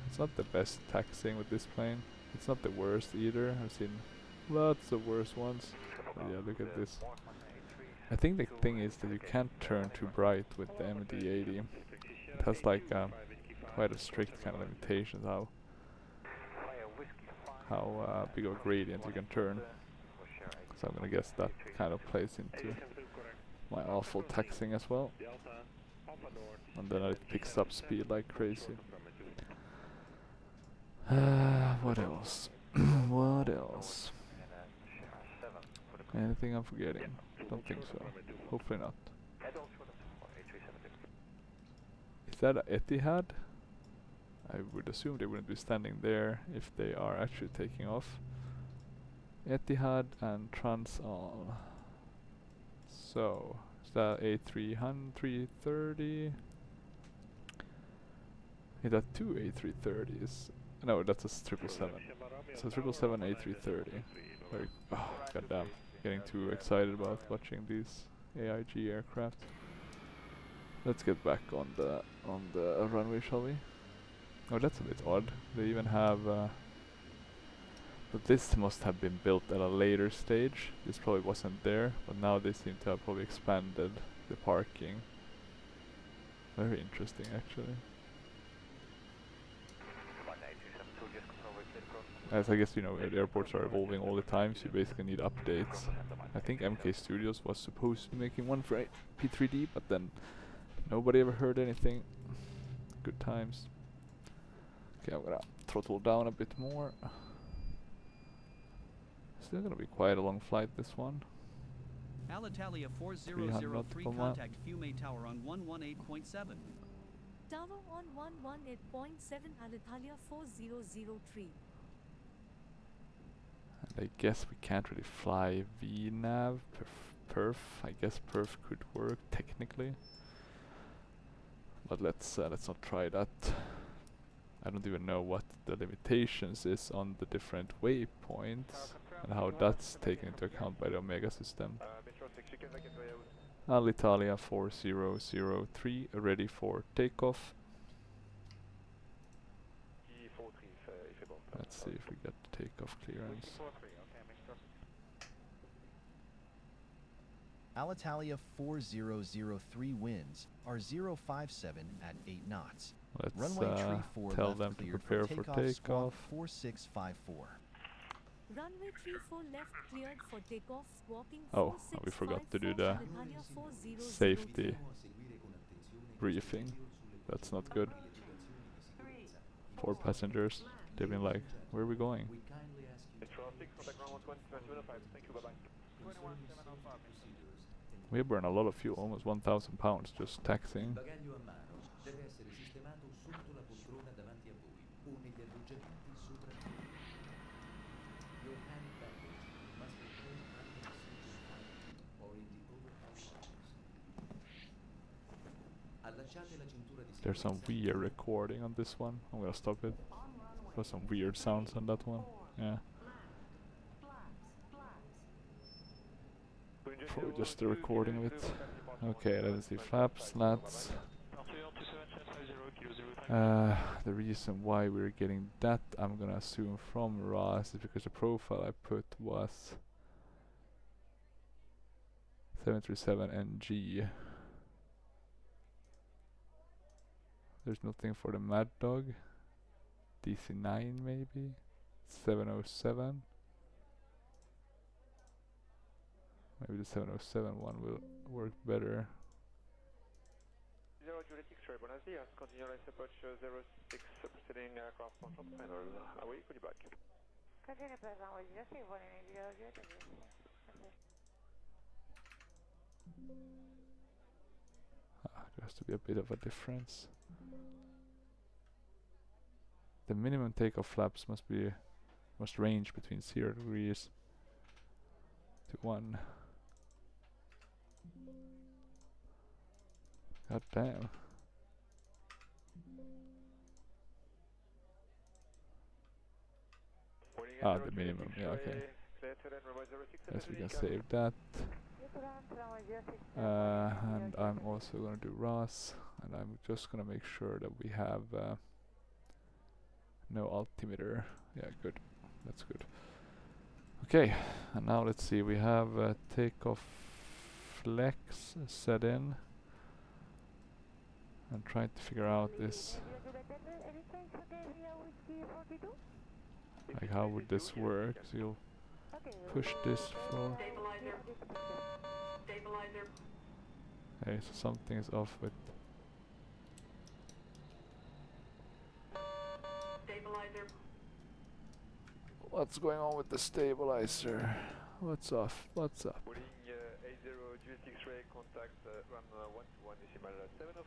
It's not the best taxiing with this plane. It's not the worst either. I've seen lots of worse ones. But yeah, look at this. I think the thing is that you can't turn too bright with the MD-80. It has like quite a strict kind of limitation how big of a gradient you can turn. So I'm gonna guess that kind of plays into my awful taxiing as well. And then it picks up speed like crazy. What else? What else? Anything I'm forgetting? Don't think so. Hopefully not. that a Etihad? I would assume they wouldn't be standing there if they are actually taking off. Etihad and Transall. So, is that A300, 330? Is that two A330s? No, that's a 777. So 777 A330. Very, oh, goddamn. Getting too excited about watching these AIG aircraft. Let's get back on the runway, shall we? Oh, that's a bit odd. They even have but this must have been built at a later stage. This probably wasn't there, but now they seem to have probably expanded the parking. Very interesting, actually. As I guess, you know, airports are evolving all the time, so you basically need updates. I think MK Studios was supposed to be making one for P3D, but then nobody ever heard anything. Good times. Okay, I'm gonna throttle down a bit more. Still gonna be quite a long flight, this one. Alitalia 4003, contact Fiume Tower on 118.7. Tower on 118.7, Alitalia 4003. And I guess we can't really fly VNAV, perf. I guess perf could work technically, but let's not try that. I don't even know what the limitations is on the different waypoints and how that's taken into account by the Omega system. Alitalia 4003 ready for takeoff. Let's see if we get takeoff clearance. Alitalia 4003 winds are 057 at 8 knots. Let's Runway tree 4 tell left them to cleared prepare for for takeoff. takeoff. Runway Squawk 4654. 34 left cleared for takeoff. Oh, we forgot to do the safety briefing. That's not good. Poor passengers. They've been like, where are we going? We burn a lot of fuel, almost 1,000 pounds just taxiing. There's some weird recording on this one. I'm gonna stop it. There's some weird sounds on that one. Yeah. Probably just the recording of it. Okay, let's see. Flaps, slats. The reason why we're getting that, I'm gonna assume from RAS, is because the profile I put was 737NG. There's nothing for the Mad Dog. DC9 maybe? 707. Maybe the 707 one will work better. 0 Juliet X-ray, buenos días. Continue line approach 06, proceeding aircraft control panel. Away, goodbye back. Continue press runway 06, runway 0 Juliet There has to be a bit of a difference. The minimum takeoff flaps must range between 0 degrees to 1. God damn. The minimum, yeah, okay. Yes, we can save that. And I'm also gonna do RAS, and I'm just gonna make sure that we have no altimeter. Yeah, good. That's good. Okay, and now let's see. We have takeoff flex set in. I'm trying to figure out this. Like, how would this work? So you'll push this for. Okay, so something is off with. What's going on with the stabilizer? What's off? What's up? contact run 121 decimal 705,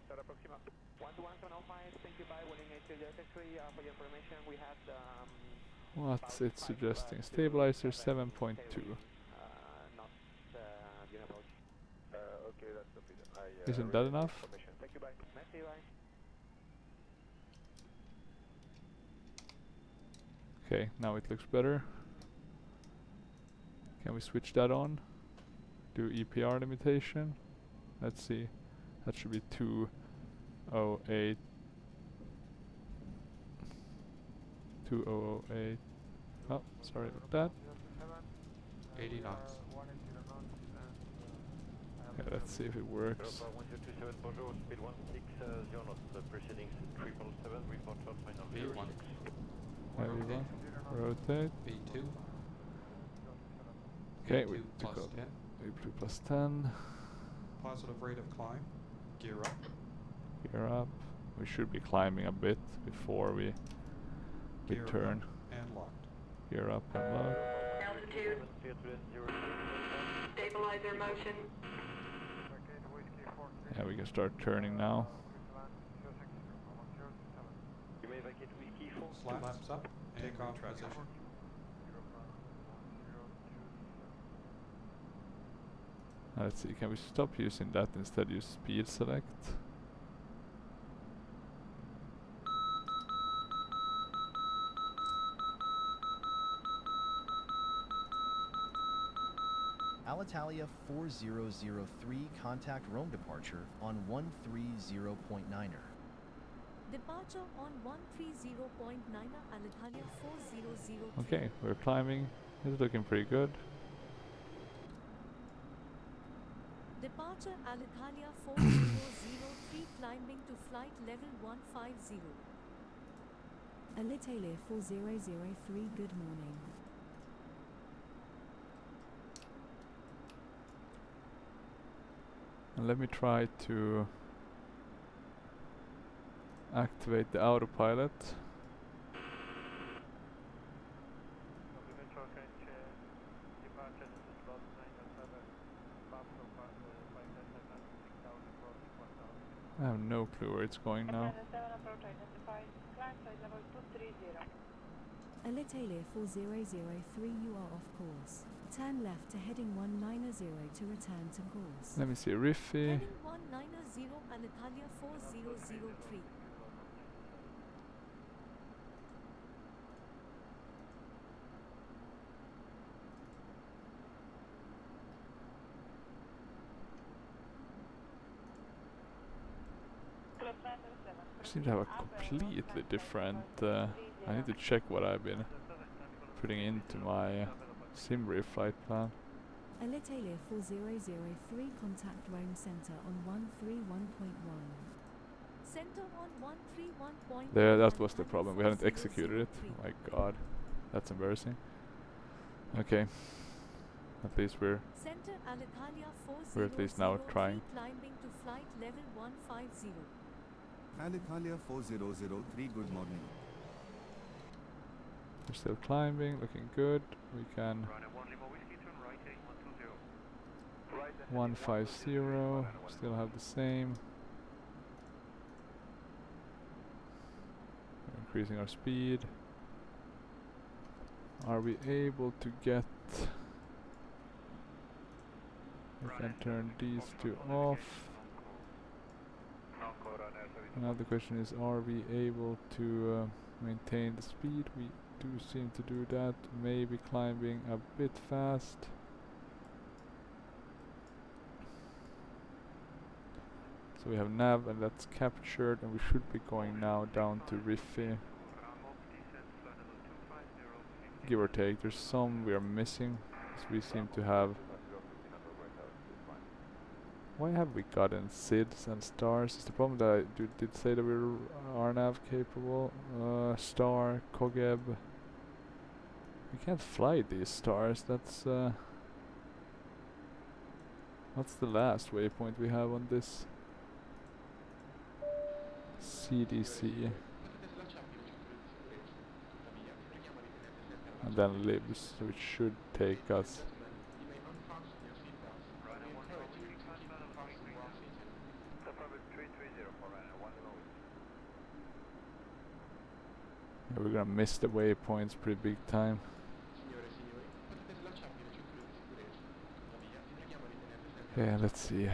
Sierra Proxima. 121 705, thank you, bye, Willing 8033, for your information, we had What's it suggesting? Stabilizer 7.2. not the approach. Okay, that's the feed. Isn't that enough? Thank you, bye. Merci, bye. Okay, now it looks better. Can we switch that on? Do EPR limitation. Let's see. That should be 208. 2008. Oh, sorry about that. 80 knots. Okay, let's see if it works. 1027, bonjour, speed 160 knots, proceeding 777, report for final B1. Everyone, rotate. B2. Okay, B2 we took plus out 10. B2 plus 10. Positive rate of climb. Gear up. Gear up. We should be climbing a bit before we Gear turn. up and locked. Gear up and lock. Altitude. Stabilizer motion. Yeah, we can start turning now. You may vacate whiskey 4. Flaps up. Take off position. Let's see, can we stop using that instead use speed select? Alitalia 4003, contact Rome departure on 130.9er. Departure on 130.9er Alitalia 4003. Okay, we're climbing. It's looking pretty good. Departure Alitalia 4003, climbing to flight level 150. Alitalia 4003, good morning. And let me try to activate the autopilot. I have no clue where it's going now. Alitalia 4003, you are off course. Turn left to heading 190 to return to course. Let me see, Riffy. Heading 190 Alitalia 4003. I seem to have a completely different... I need to check what I've been putting into my Simri flight plan. Alitalia 4003, contact Rome Center on 131.1. Center on 131.1. There, that was the problem. We hadn't executed it. Oh my god. That's embarrassing. Okay. At least we're Center Alitalia 4003, at least now trying. climbing to flight level 150. Alitalia 4003, good morning. We're still climbing, looking good. We can 150, still have the same. We're increasing our speed. Are we able to get... We can turn these two off. Now the question is, are we able to maintain the speed? We do seem to do that. Maybe climbing a bit fast. So we have nav and that's captured, and we should be going now down to Riffy. Give or take, there's some we are missing, because we seem to have... Why have we gotten SIDs and stars? Is the problem that I did say that we're RNAV capable? Star, Kogeb. We can't fly these stars, that's... What's the last waypoint we have on this? CDC. And then LIBS, which should take us Yeah, we're gonna miss the waypoints pretty big time. Signore e signori, potete slacciarvi le cinture di sicurezza. La via vi preghiamo di tenere sempre Yeah, let's see.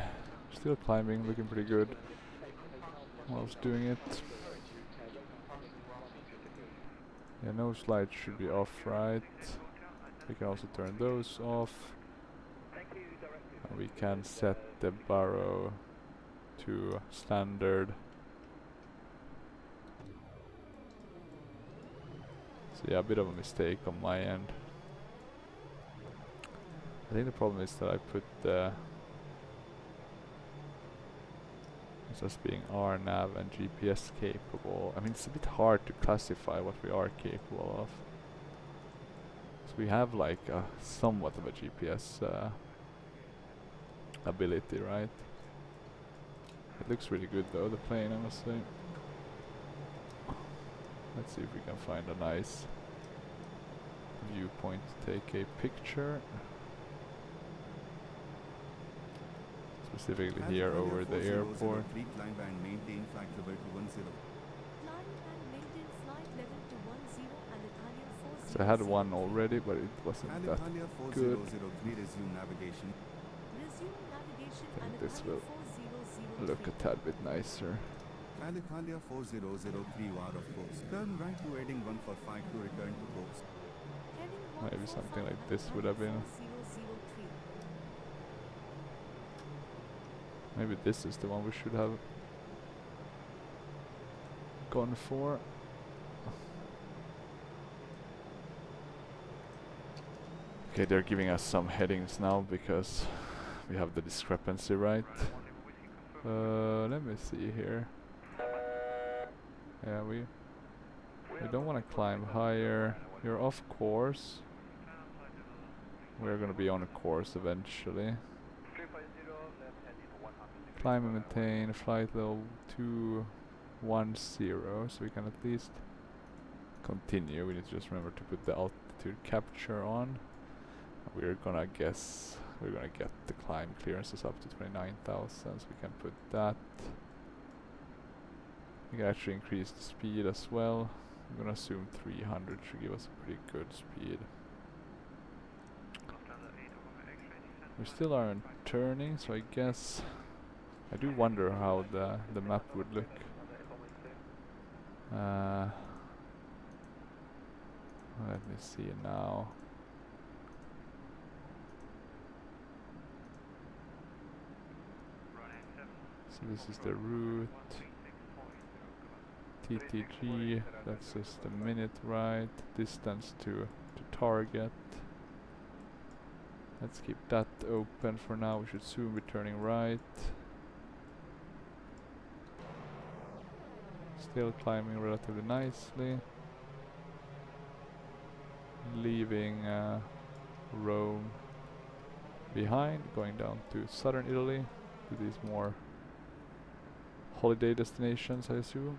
Still climbing, looking pretty good. Whilst doing it. Yeah, no slides should be off, right? We can also turn those off. And we can set the barrow to standard. So yeah, a bit of a mistake on my end. I think the problem is that I put the it's just being RNAV and GPS capable. I mean, it's a bit hard to classify what we are capable of. So we have like a somewhat of a GPS ability, right? It looks really good though, the plane, I must say. Let's see if we can find a nice viewpoint to take a picture. Specifically here over the airport. Climb and maintain flight level to 10. Climb and maintain flight level to 10 Alitalia 4003. So I had one already, but it wasn't that Alitalia good. 4003 resume navigation. Resume navigation I think this Alitalia will 4003. look a tad bit nicer. Alitalia 4003 you are of course. Turn right to heading 145 to return to course. Heading Maybe 145 something like this would have been. 4003. Maybe this is the one we should have gone for. Okay, they're giving us some headings now because we have the discrepancy, right? Let me see here. Yeah, we don't want to climb higher. You're off course. We're gonna be on a course eventually. Climb and maintain flight level 210, so we can at least continue. We need to just remember to put the altitude capture on. We're gonna get the climb clearances up to 29,000, so we can put that. We can actually increase the speed as well. I'm gonna assume 300 should give us a pretty good speed. We still aren't turning, so I guess I do wonder how the map would look. Let me see now. So this is the route. TTG, that's just a minute ride. Distance to target. Let's keep that open for now. We should soon be turning right. Still climbing relatively nicely. Leaving Rome behind, going down to southern Italy to these more holiday destinations, I assume.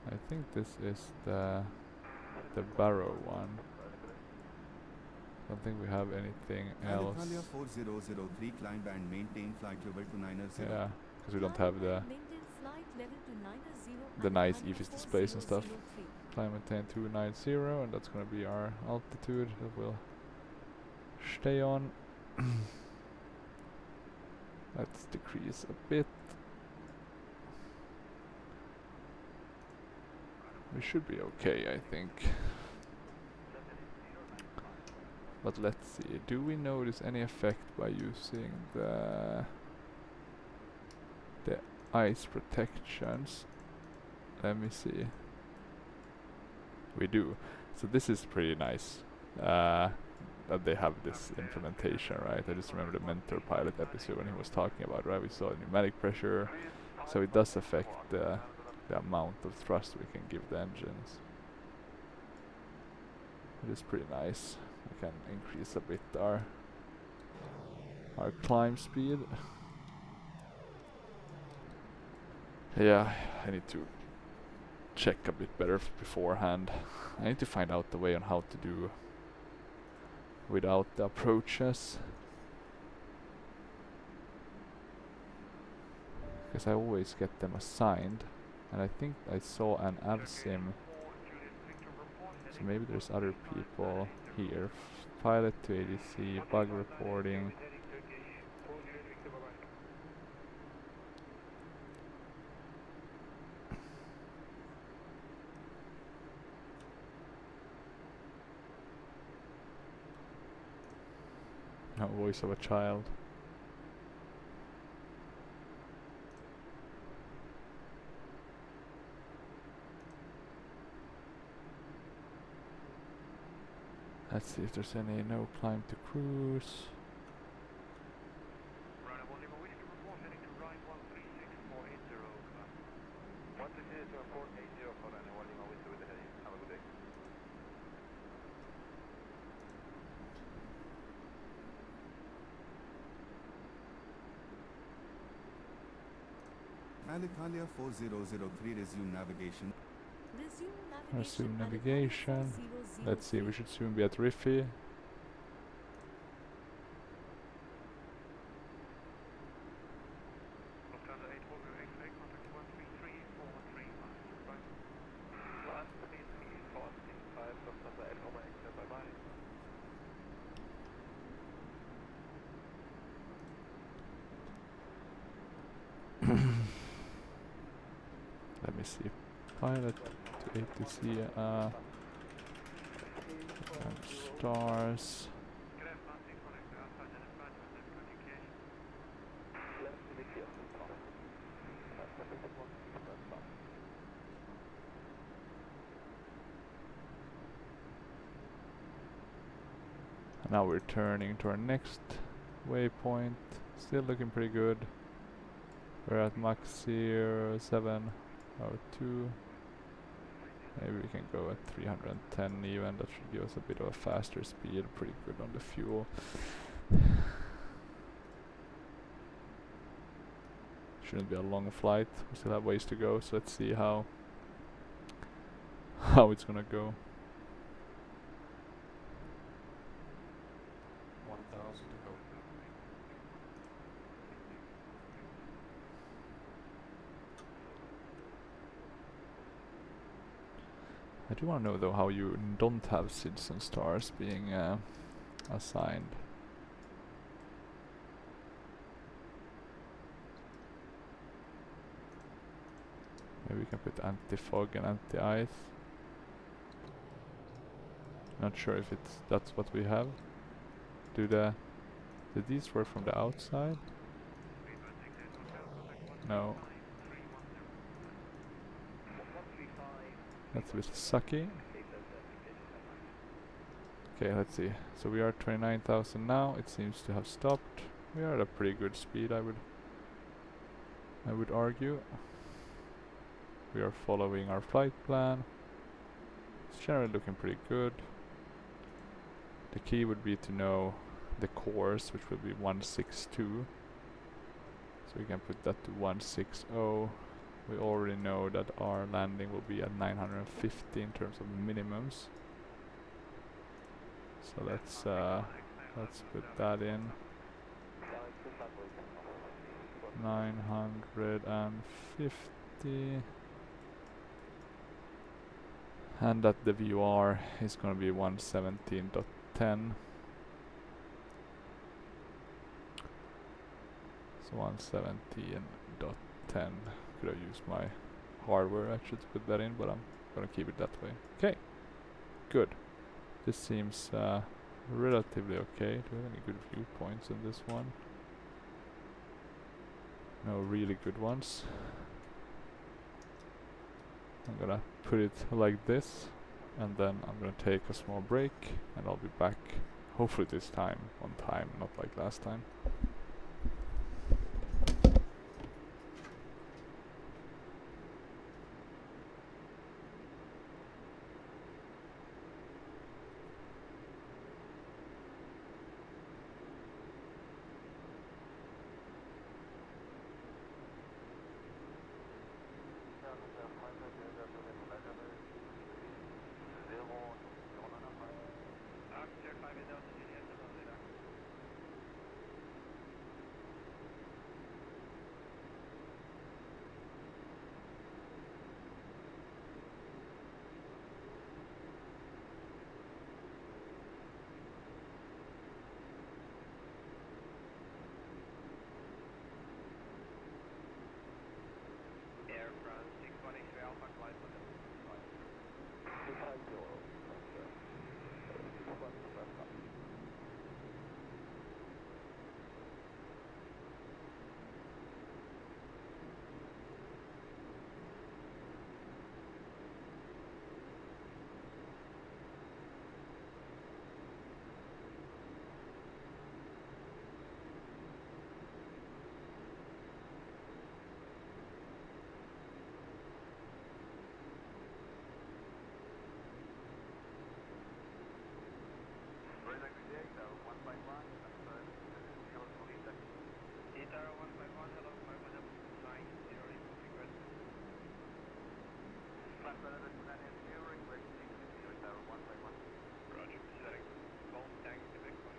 I think this is the Barrow one. Don't think we have anything else. Alitalia 4003 climb and maintain flight level to 90. Yeah, because we don't have the Maintain flight level to 90 nice Alitalia EFIS displays and stuff. 4003. Climb maintain 290, and that's gonna be our altitude that we'll stay on. Let's decrease a bit. We should be okay, I think. But let's see, do we notice any effect by using the ice protections? Let me see. We do. So this is pretty nice that they have this implementation, right? I just remember the Mentor pilot episode when he was talking about, right? We saw pneumatic pressure, so it does affect the amount of thrust we can give the engines. It is pretty nice. We can increase a bit our climb speed. Yeah, I need to check a bit better beforehand. I need to find out the way on how to do without the approaches, because I always get them assigned And I think I saw an AVSIM, so maybe there's other people here. Pilot to ADC, bug reporting. No, voice of a child. Let's see if there's any no climb to cruise. Alitalia 4003 resume navigation. Resume navigation. Let's see, we should soon be at Riffy. Let me see. Pilot to ATC. Stars. Now we're turning to our next waypoint. Still looking pretty good. We're at Mach 0702. Maybe we can go at 310 even. That should give us a bit of a faster speed. Pretty good on the fuel. Shouldn't be a long flight. We still have ways to go, so let's see how it's gonna go. 1,000 to go. I do want to know though how you don't have citizen stars being assigned. Maybe we can put anti-fog and anti-ice. Not sure if that's what we have. Did these work from the outside? No. That's a bit sucky. Okay, let's see. So we are at 29,000 now. It seems to have stopped. We are at a pretty good speed, I would argue. We are following our flight plan. It's generally looking pretty good. The key would be to know the course, which will be 162. So we can put that to 160. We already know that our landing will be at 950 in terms of minimums. So let's put that in. 950. And that the VR is going to be 117.10. So 117.10. Could have used my hardware actually to put that in, but I'm gonna keep it that way. Okay, good. This seems relatively okay. Do we have any good viewpoints in this one? No really good ones. I'm gonna put it like this, and then I'm gonna take a small break, and I'll be back hopefully this time on time, not like last time. Roger, setting. Contact the Bitcoin.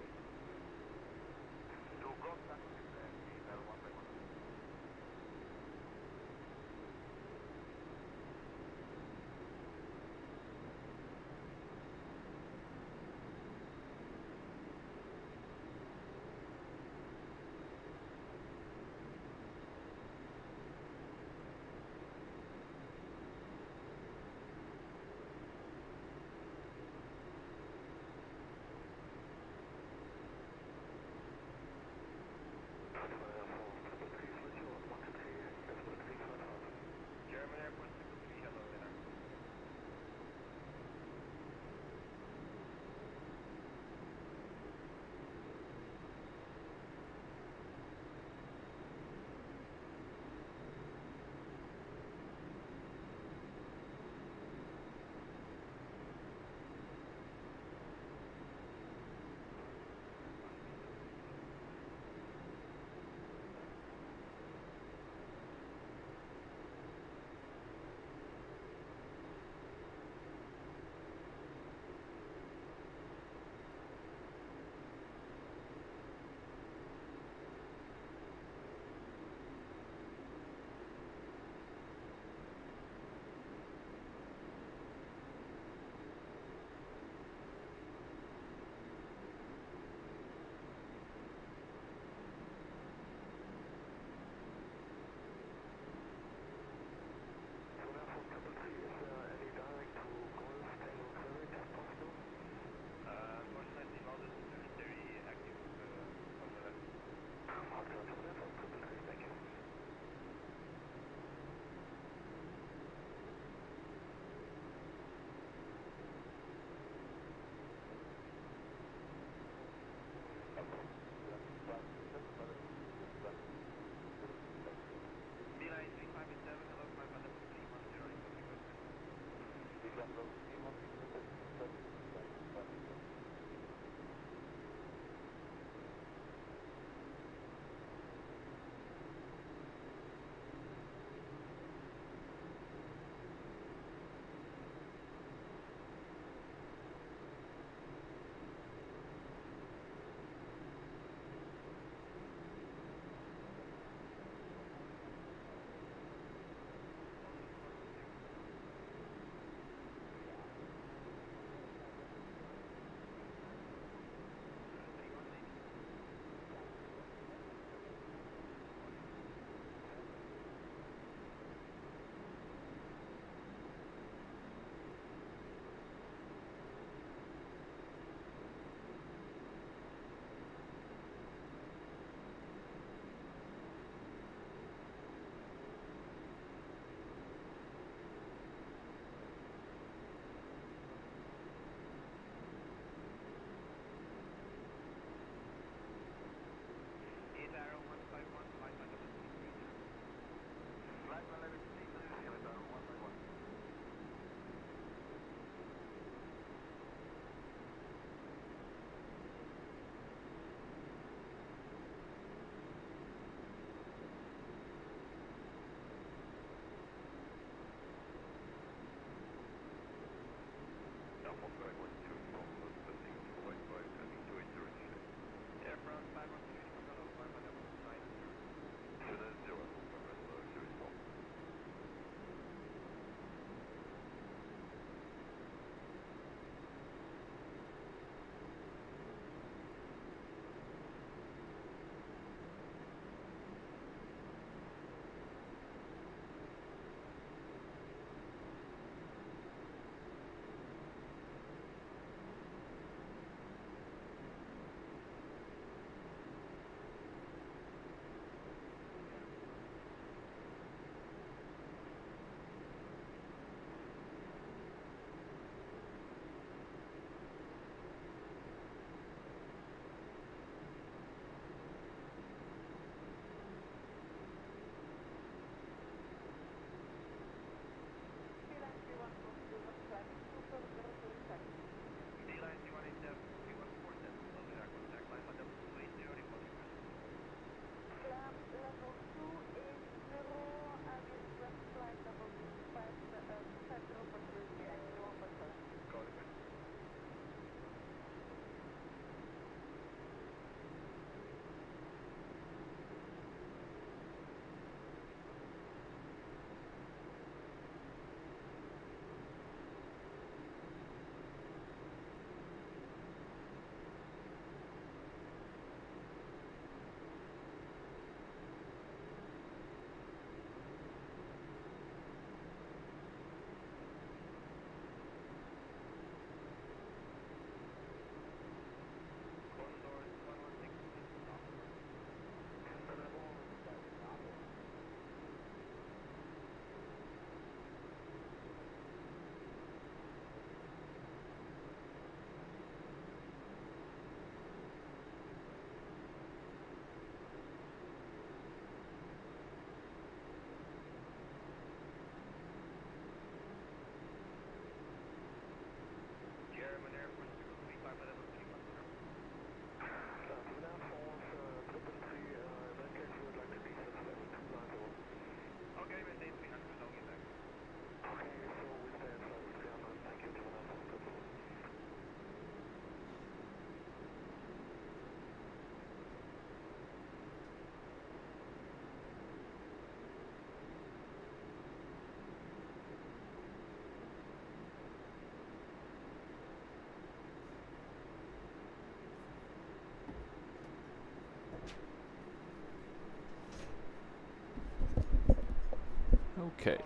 Okay,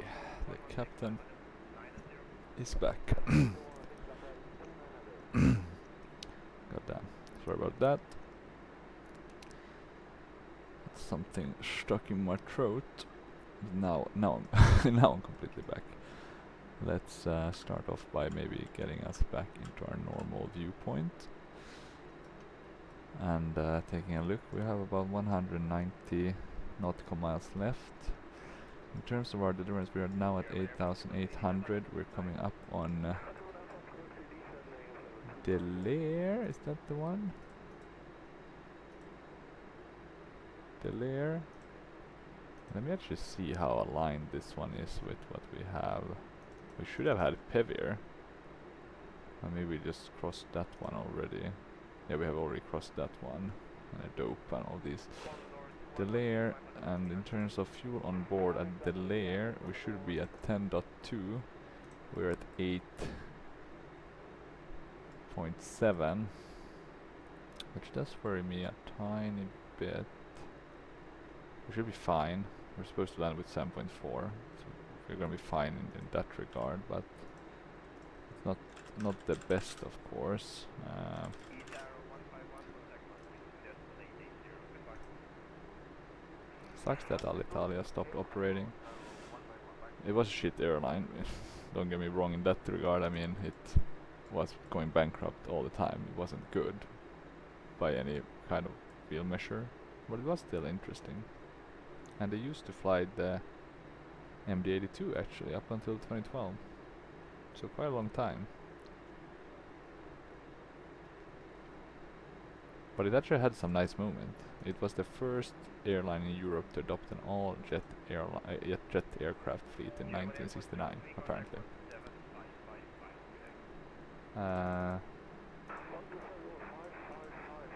the captain is back. Goddamn, sorry about that. Something stuck in my throat. Now I'm now I'm completely back. Let's start off by maybe getting us back into our normal viewpoint. And taking a look, we have about 190 nautical miles left. In terms of our deliverance, we are now at 8,800. We're coming up on LIRF. Is that the one? LIRF. Let me actually see how aligned this one is with what we have. We should have had Pevier. And maybe we just crossed that one already. Yeah, we have already crossed that one. And a dope and all these. LIRF, and in terms of fuel on board at LIRF, we should be at 10.2. We're at 8.7. Which does worry me a tiny bit. We should be fine. We're supposed to land with 7.4, so we're gonna be fine in that regard, but it's not the best, of course. Sucks that Alitalia stopped operating. It was a shit airline. Don't get me wrong in that regard. I mean, it was going bankrupt all the time. It wasn't good by any kind of real measure, but it was still interesting. And they used to fly the MD-82 actually up until 2012, so quite a long time. But it actually had some nice moment. It was the first airline in Europe to adopt an all-jet aircraft fleet in 1969, apparently.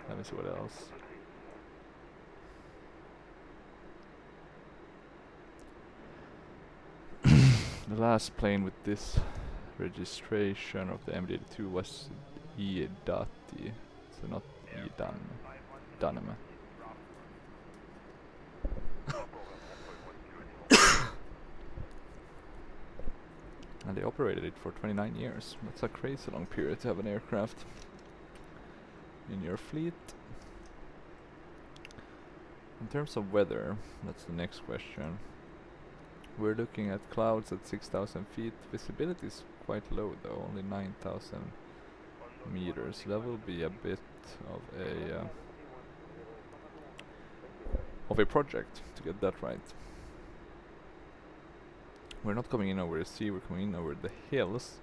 Let me see what else. The last plane with this registration of the MD-82 was E-Dati, so not E-Dunham. And they operated it for 29 years. That's a crazy long period to have an aircraft in your fleet. In terms of weather, that's the next question. We're looking at clouds at 6,000 feet. Visibility is quite low though, only 9,000 meters. That will be a bit of a project to get that right. We're not coming in over the sea, we're coming in over the hills.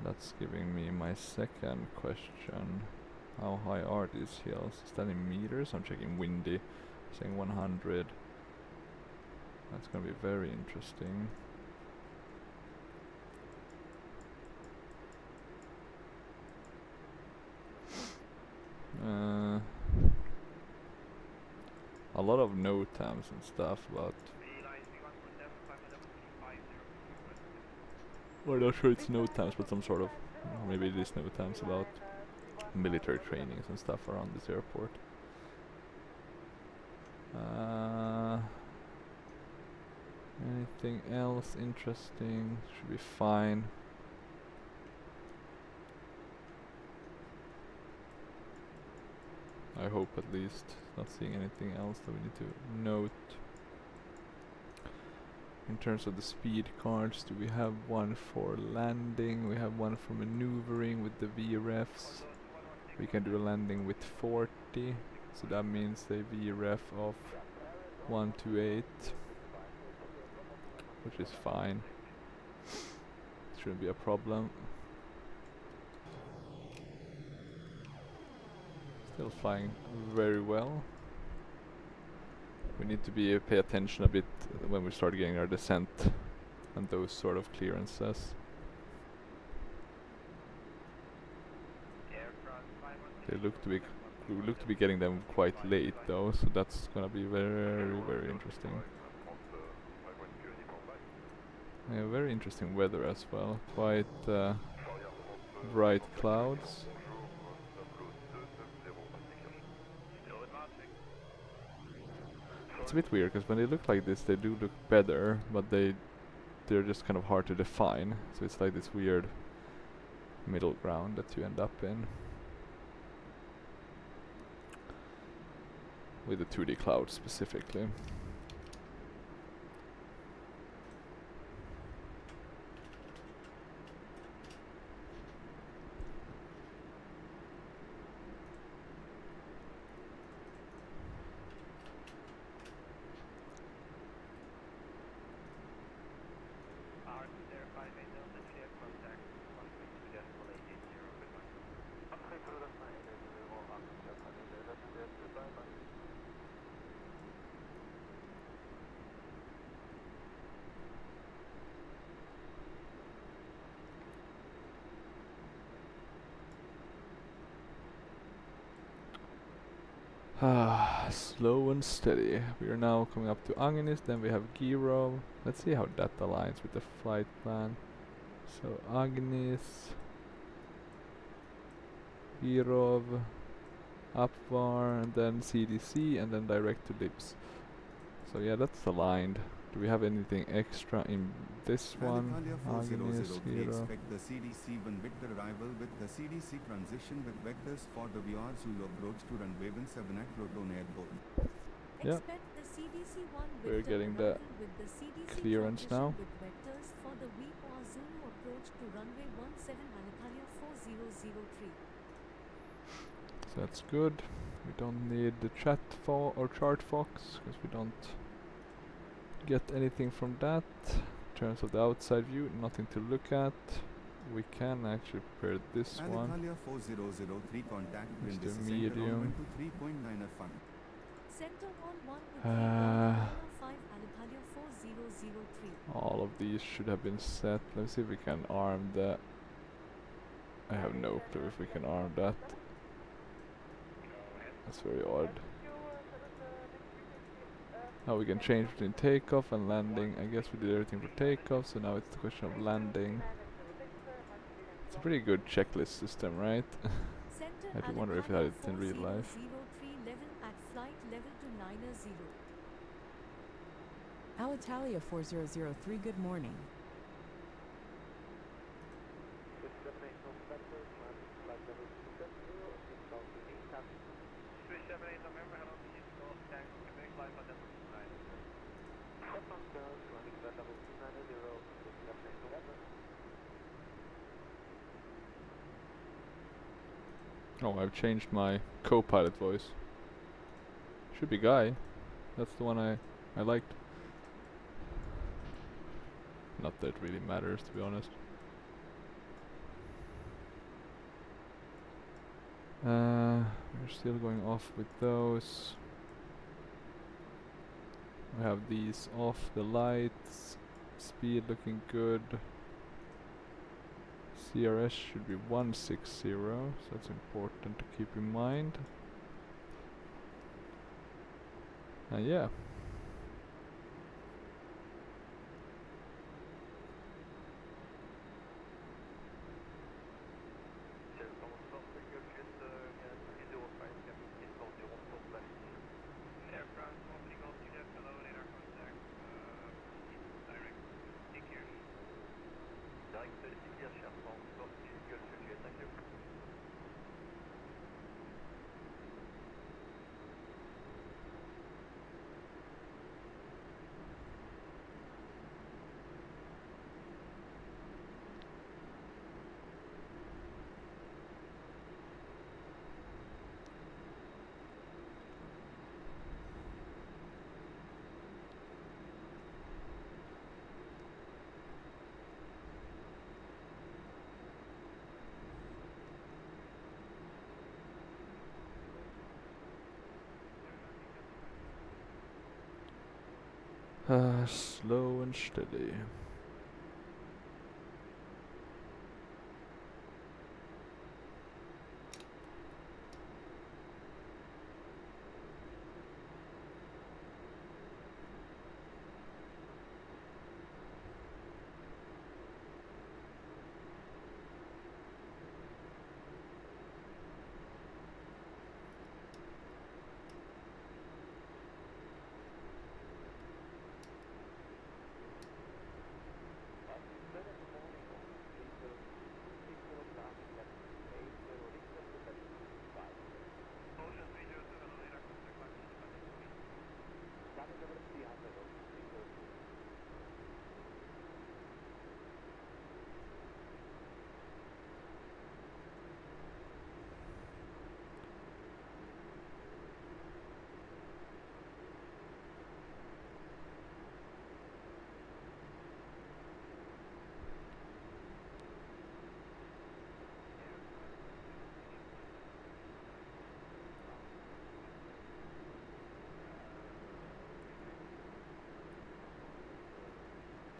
That's giving me my second question. How high are these hills? Is that in meters? I'm checking windy, saying 100. That's gonna be very interesting. A lot of NOTAMs and stuff about. Well, I'm not sure it's NOTAMs, but some sort of, maybe it is NOTAMs about military trainings and stuff around this airport. Anything else interesting? Should be fine. I hope at least. Not seeing anything else that we need to note. In terms of the speed cards, do we have one for landing? We have one for maneuvering with the VREFs. We can do a landing with 40, so that means a VREF of 128, which is fine. Shouldn't be a problem. Still flying very well. We need to pay attention a bit when we start getting our descent and those sort of clearances. They look to be getting them quite late though, so that's gonna be very, very interesting. Yeah, very interesting weather as well. Quite bright clouds. It's a bit weird because when they look like this, they do look better, but they're just kind of hard to define. So it's like this weird middle ground that you end up in with the 2D cloud specifically. Slow and steady. We are now coming up to Agnes, then we have Giro. Let's see how that aligns with the flight plan. So Agnes, Girov, Apvar, and then CDC, and then direct to LIBC. So yeah, that's aligned. Do we have anything extra in this one? Alitalia 4003 Agnes, Giro. expect the CDC-1 Victor arrival with the CDC transition with vectors for the VR Zulu approach to runway 17 at Proton Airport. Yeah. Expect the CDC-1 We're Victor getting the arrival with the CDC clearance transition now. with vectors for the VR Zulu approach to runway 17 Alitalia 4003. So that's good. We don't need the chart fox because we don't get anything from that. In terms of the outside view, nothing to look at. We can actually prepare this one. Alitalia 4003 contact It's wind the descent medium. to 3.9 F1. Center on 1 with 5 Alitalia 4003. All of these should have been set. Let's see if we can arm the... I have no clue if we can arm that. That's very odd. Now we can change between takeoff and landing. I guess we did everything for takeoff, so now it's the question of landing. It's a pretty good checklist system, right? I do wonder if it had it in real life. 4003 level at flight level to 90. Alitalia 4003, good morning. Oh, I've changed my co-pilot voice. Should be Guy. That's the one I liked. Not that it really matters, to be honest. We're still going off with those. We have these off, the lights, speed looking good. CRS should be 160, so that's important to keep in mind. Yeah. Slow and steady.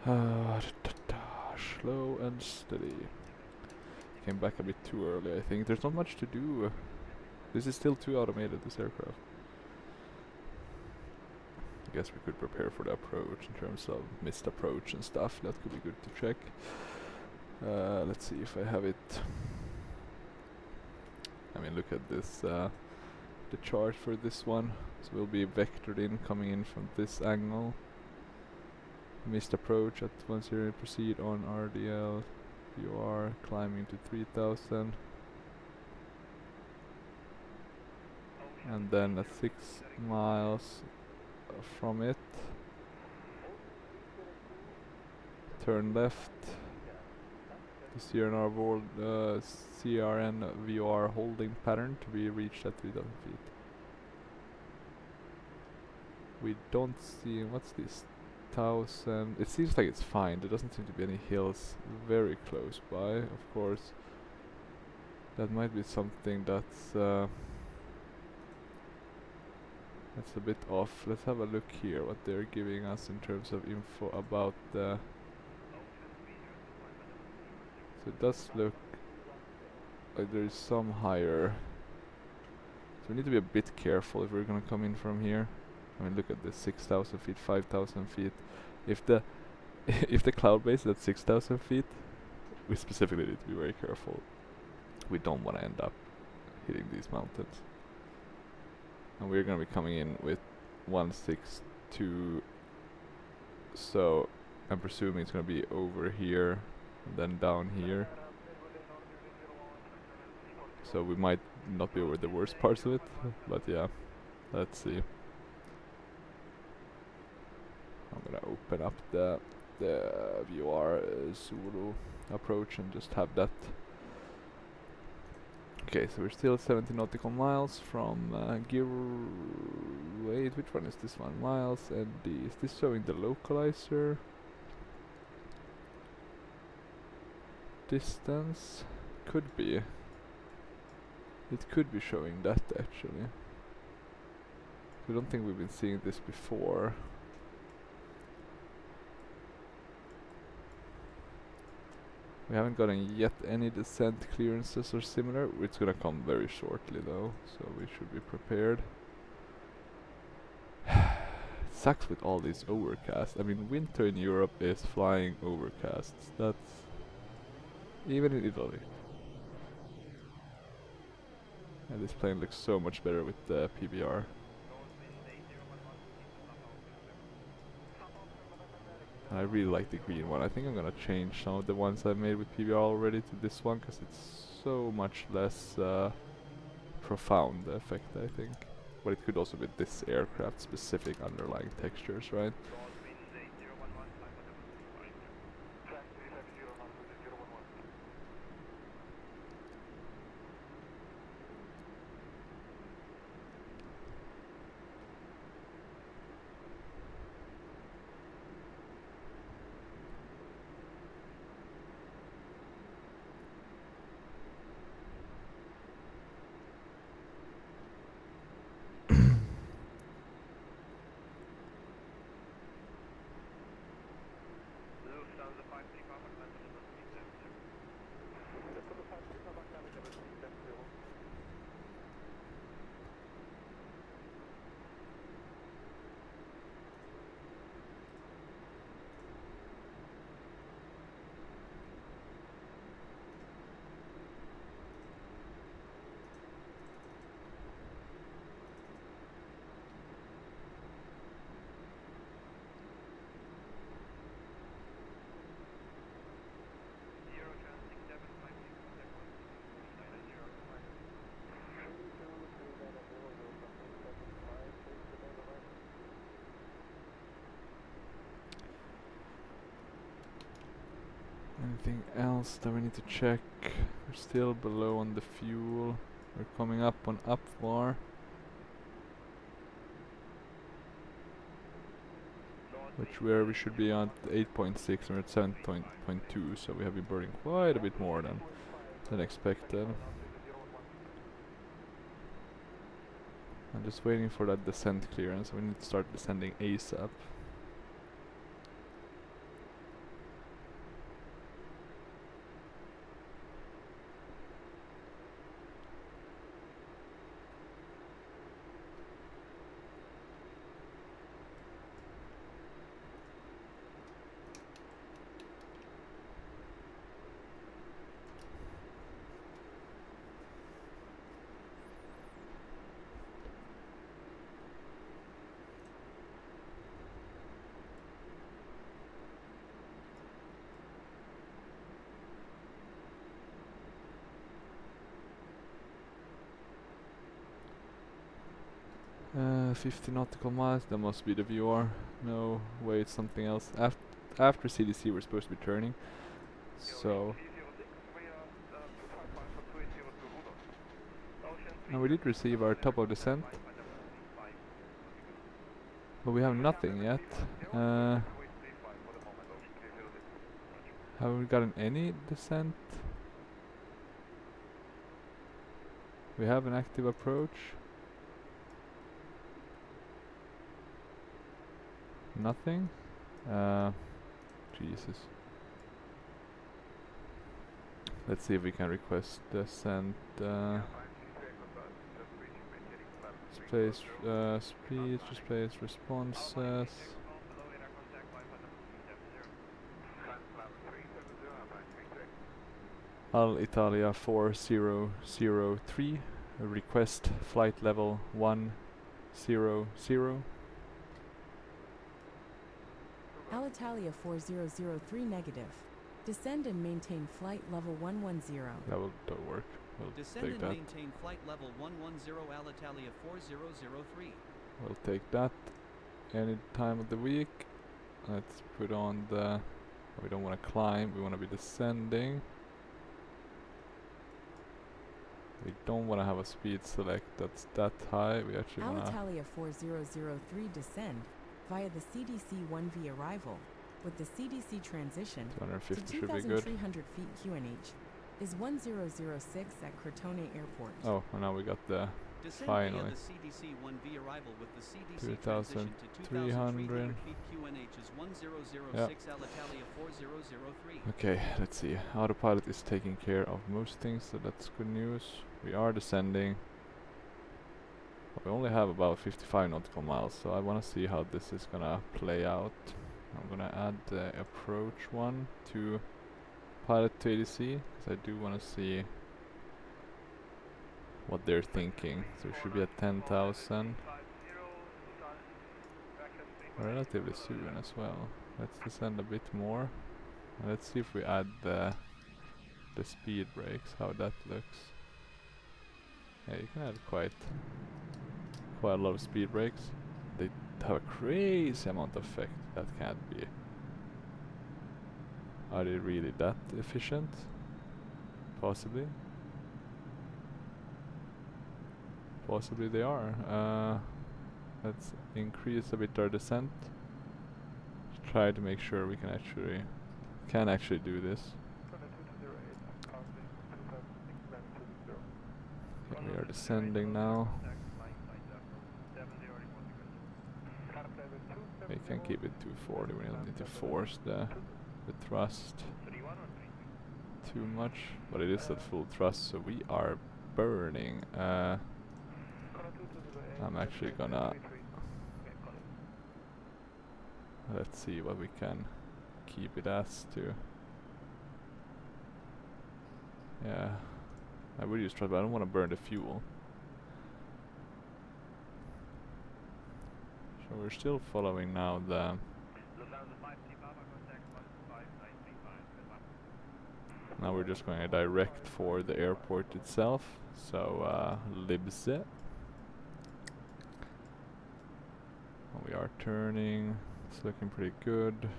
Slow and steady. Came back a bit too early, I think. There's not much to do. This is still too automated, this aircraft. I guess we could prepare for the approach in terms of missed approach and stuff. That could be good to check. Let's see if I have it. I mean, look at this, the chart for this one. So we'll be vectored in, coming in from this angle. Missed approach at 10, proceed on RDL. You are climbing to 3000. And then at 6 miles from it, turn left to CRN VR holding pattern to be reached at 3000 feet. We don't see, what's this, 1000, it seems like it's fine, there doesn't seem to be any hills very close by, of course. That might be something that's a bit off. Let's have a look here what they're giving us in terms of info about the... So it does look like there is some higher. So we need to be a bit careful if we're gonna come in from here. I mean, look at this, 6,000 feet, 5,000 feet. If the if the cloud base is at 6,000 feet, we specifically need to be very careful. We don't want to end up hitting these mountains. And we're going to be coming in with 162, so I'm presuming it's going to be over here and then down here. So we might not be over the worst parts of it, but yeah, let's see. I'm going to open up the VR Zulu approach and just have that. Okay, so we're still 70 nautical miles from wait, which one is this one? Miles and is this showing the localizer? Distance? Could be. It could be showing that actually. I don't think we've been seeing this before. We haven't gotten yet any descent clearances or similar. It's gonna come very shortly though, so we should be prepared. It sucks with all these overcasts. I mean, winter in Europe is flying overcasts. That's even in Italy. And this plane looks so much better with the PBR. I really like the green one. I think I'm gonna change some of the ones I made with PBR already to this one because it's so much less profound effect, I think. But it could also be this aircraft specific underlying textures, right? Anything else that we need to check? We're still below on the fuel. We're coming up on UPVAR, where we should be on 8.6 and we're at 7.2, so we have been burning quite a bit more than expected. I'm just waiting for that descent clearance. We need to start descending ASAP. 50 nautical miles, that must be the VR. No, wait, something else. After CDC we're supposed to be turning. So... And we did receive our top of descent. But we have nothing yet. Have we gotten any descent? We have an active approach. Nothing? Jesus. Let's see if we can request descent. Space, speed, space responses. Alitalia 4003. Request flight level 100. Alitalia 4003 negative. Descend and maintain flight level 110. That will work. We'll Descend take and that. maintain flight level 110 Alitalia 4003. We'll take that any time of the week. Let's put on the... We don't want to climb, we want to be descending. We don't want to have a speed select that's that high. We actually want to... Alitalia 4003 descend via the CDC 1V arrival with the CDC transition 250 to should be good. 2,300 feet QNH is 1006 at Crotone Airport. Oh, and now we got the... Descend Finally. via the CDC 1V arrival with the CDC 2,300. transition to 2,300 feet QNH is 1006 Alitalia 4003. Okay, let's see. Autopilot is taking care of most things, so that's good news. We are descending. We only have about 55 nautical miles, so I want to see how this is gonna play out. I'm gonna add the approach one to pilot to ADC, because I do want to see what they're thinking. So it should be at 10,000 relatively soon as well. Let's descend a bit more. And let's see if we add the speed brakes, how that looks. Yeah, you can add quite a lot of speed brakes. They have a crazy amount of effect. That can't be. Are they really that efficient? Possibly. Possibly they are. Let's increase a bit our descent. Try to make sure we can actually do this. Okay, we are descending now. We can keep it 240. We don't need to force the thrust too much, but it is at full thrust, so we are burning. I'm actually gonna... Let's see what we can keep it as to. Yeah, I would use thrust, but I don't want to burn the fuel. So we're still following now the... Now we're just going direct for the airport itself. So LIBC. We are turning. It's looking pretty good.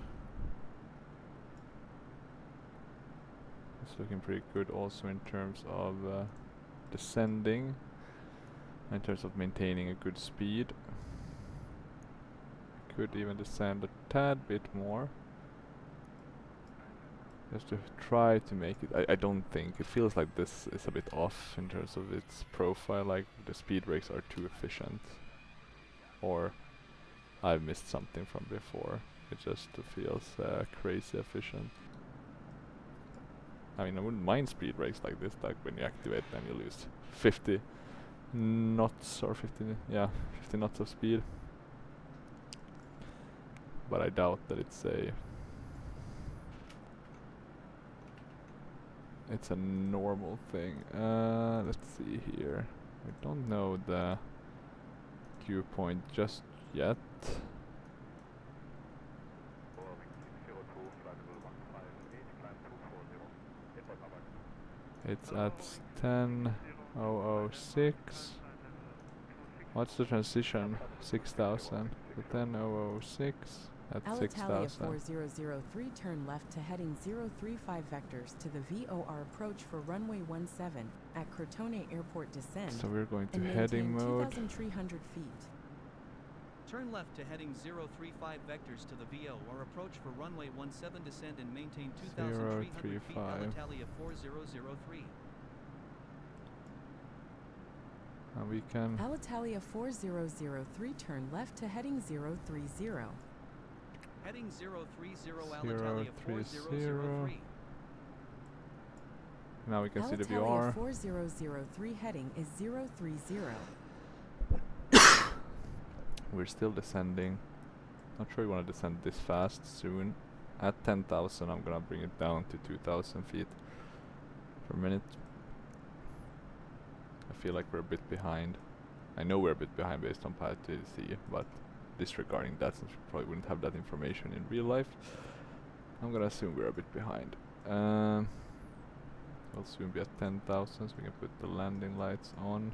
It's looking pretty good also in terms of descending, in terms of maintaining a good speed. Could even descend a tad bit more, just to try to make it. I don't think it feels like this is a bit off in terms of its profile, like the speed brakes are too efficient, or I've missed something from before. It just feels crazy efficient. I mean, I wouldn't mind speed brakes like this, like when you activate them you lose 50 knots or 50 knots of speed. But I doubt that it's a normal thing. Let's see here. I don't know the dew point just yet. It's at 10:006. What's the transition? 6,000. The 10,006 at Alitalia 6,000. 4003 turn left to heading 035 vectors to the VOR approach for runway 17 at Crotone Airport descend. So we're going to and heading maintain mode. 2,300 feet. Turn left to heading 035 vectors to the VO or approach for runway 17 descend and maintain 2,300 feet 035. Alitalia 4003. And we can Alitalia 4003 turn left to heading 030. Heading 030 Alitalia 4003. now we can see the Alitalia VR. 4003 heading is 030. We're still descending. Not sure we want to descend this fast soon. At 10,000 I'm gonna bring it down to 2,000 feet per minute. I feel like we're a bit behind. I know we're a bit behind based on Pilot TDC, but disregarding that, since we probably wouldn't have that information in real life, I'm gonna assume we're a bit behind. We'll soon be at 10,000, so we can put the landing lights on.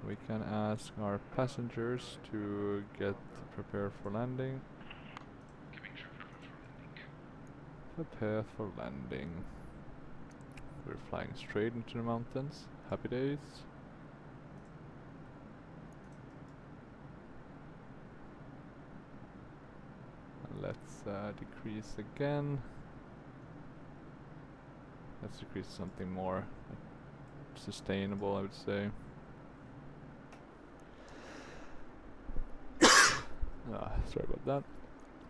We can ask our passengers to get prepared for landing. Prepare for landing. We're flying straight into the mountains. Happy days. And let's decrease again. Let's decrease something more sustainable, I would say. Sorry about that.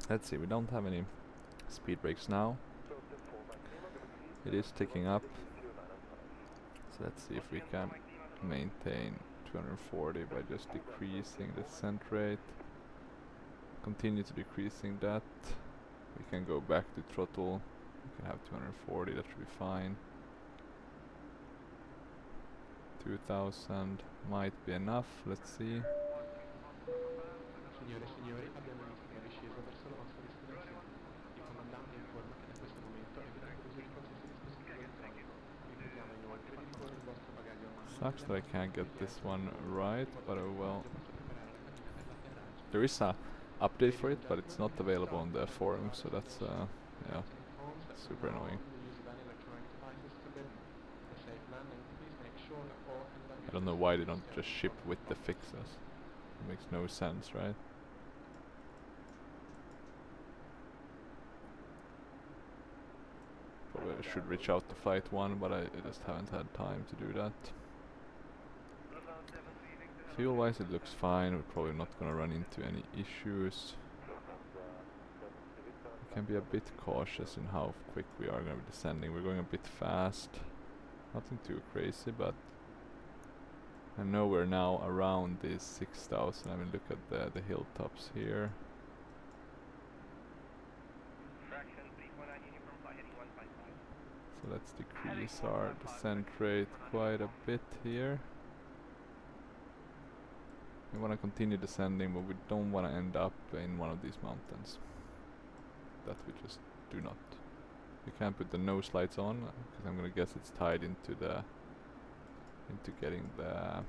Let's see, we don't have any speed brakes now. It is ticking up. So let's see if we can maintain 240 by just decreasing the descent rate. Continue to decreasing that. We can go back to throttle. We can have 240, that should be fine. 2000 might be enough, let's see. Signore e signori, abbiamo iniziato la discesa verso la vostra destinazione. Il comandante informa che da questo momento eviterete l'uso di qualsiasi dispositivo elettronico. Vi chiediamo inoltre di disporre il vostro bagaglio a mano. Sucks that I can't get this one right, but oh well. There is a update for it, but it's not available on the forum, so that's yeah, super annoying. I don't know why they don't just ship with the fixes. It makes no sense, right? Probably I should reach out to Flight 1, but I just haven't had time to do that. Fuel wise it looks fine, we're probably not gonna run into any issues. We can be a bit cautious in how quick we are gonna be descending. We're going a bit fast. Nothing too crazy, but I know we're now around this 6,000. I mean, look at the hilltops here. So let's decrease our descent rate quite a bit here. We want to continue descending, but we don't want to end up in one of these mountains. That we just do not. We can't put the nose lights on, because I'm gonna guess it's tied into getting the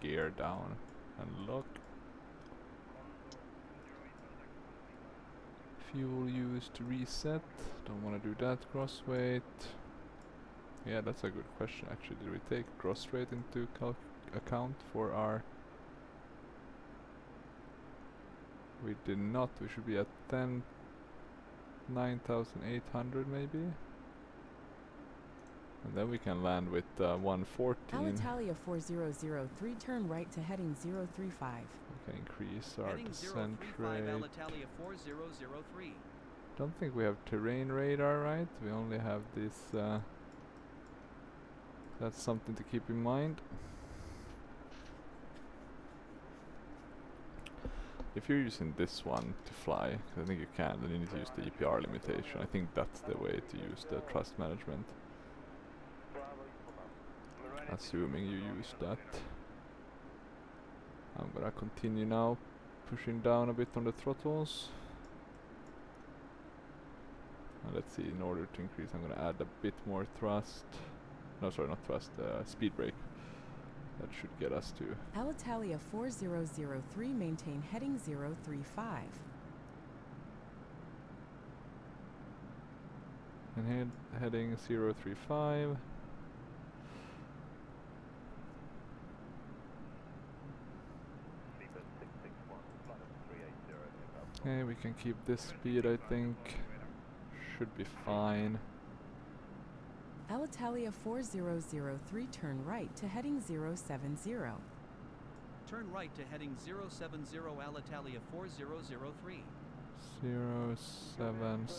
gear down. And look. Fuel used to reset. Don't want to do that. Gross weight. Yeah, that's a good question actually. Did we take gross weight into account for our... We did not. We should be at 9,800 maybe. And then we can land with 114. Alitalia 4003 turn right to heading 035. We can increase our Heading descent 035 rate. Alitalia 4003. Don't think we have terrain radar, right? We only have this. That's something to keep in mind. If you're using this one to fly, 'cause I think you can, then you need to use the EPR limitation. I think that's the way to use the thrust management. Assuming you use that. I'm gonna continue now, pushing down a bit on the throttles. And let's see, in order to increase, I'm gonna add a bit more thrust. No, sorry, not thrust, speed brake. That should get us to. Alitalia 4003, maintain heading 035. And heading 035. Okay, we can keep this speed, I think. Should be fine. Alitalia 4003, turn right to heading 070. Turn right to heading 070 Alitalia 4003. 070.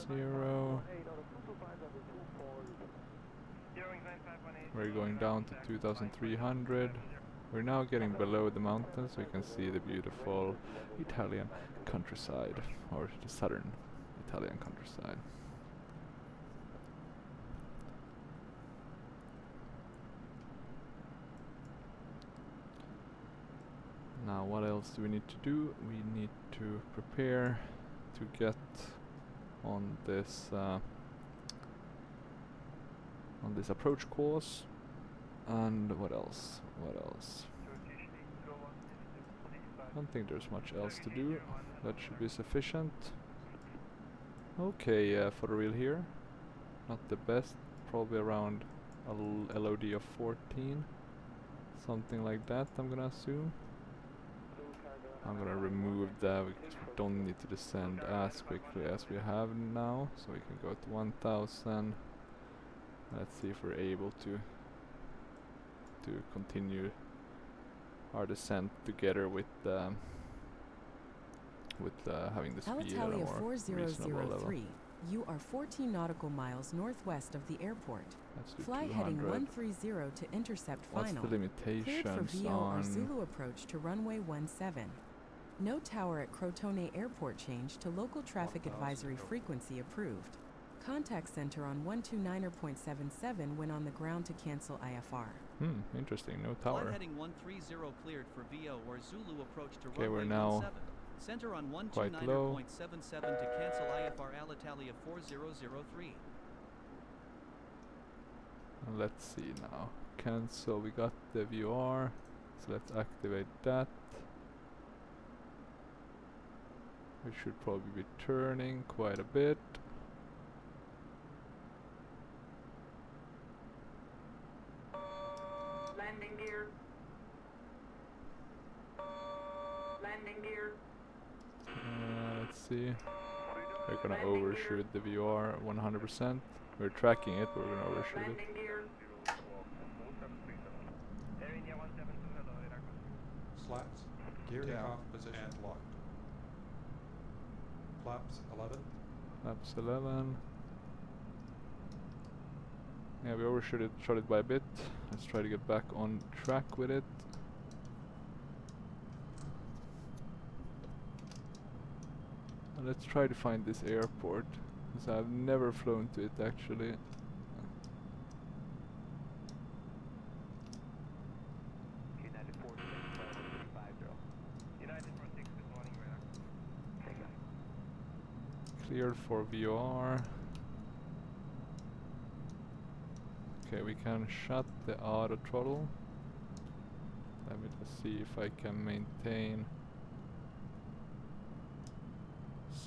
We're going down to 2300. We're now getting below the mountains. We can see the beautiful Italian countryside, or the southern Italian countryside. Now what else do we need to do? We need to prepare to get on this approach course. And what else? What else? I don't think there's much else to do. That should be sufficient. Okay, for the real here. Not the best. Probably around a LOD of 14. Something like that, I'm gonna assume. I'm gonna remove that because we don't need to descend as quickly as we have now. So we can go to 1000. Let's see if we're able to continue our descent together with having the speed at a Alitalia more reasonable level. 4003, you are 14 nautical miles northwest of the airport. Let's do Fly 200. heading 130 to intercept What's final. the limitations Cleared for VO on or Zulu approach to runway 17. No tower at Crotone Airport, change to local traffic advisory frequency approved. Contact center on 129.77 when on the ground to cancel IFR. Interesting. No Flight tower. heading 130 cleared for VO or Zulu approach to Okay, runway we're now 17. Center on quite low. 129.77 to cancel IFR Alitalia 4003. And let's see now. Cancel. We got the VR. So let's activate that. We should probably be turning quite a bit. Landing gear. Landing gear. Let's see. We're gonna overshoot the VR 100%. We're tracking it, but we're gonna overshoot it. Landing gear. Slats, gear takeoff position locked. Flaps 11. Flaps 11. Yeah, we overshot it by a bit. Let's try to get back on track with it. And let's try to find this airport, because I've never flown to it actually. Cleared for VOR. Okay, we can shut the auto throttle. Let me just see if I can maintain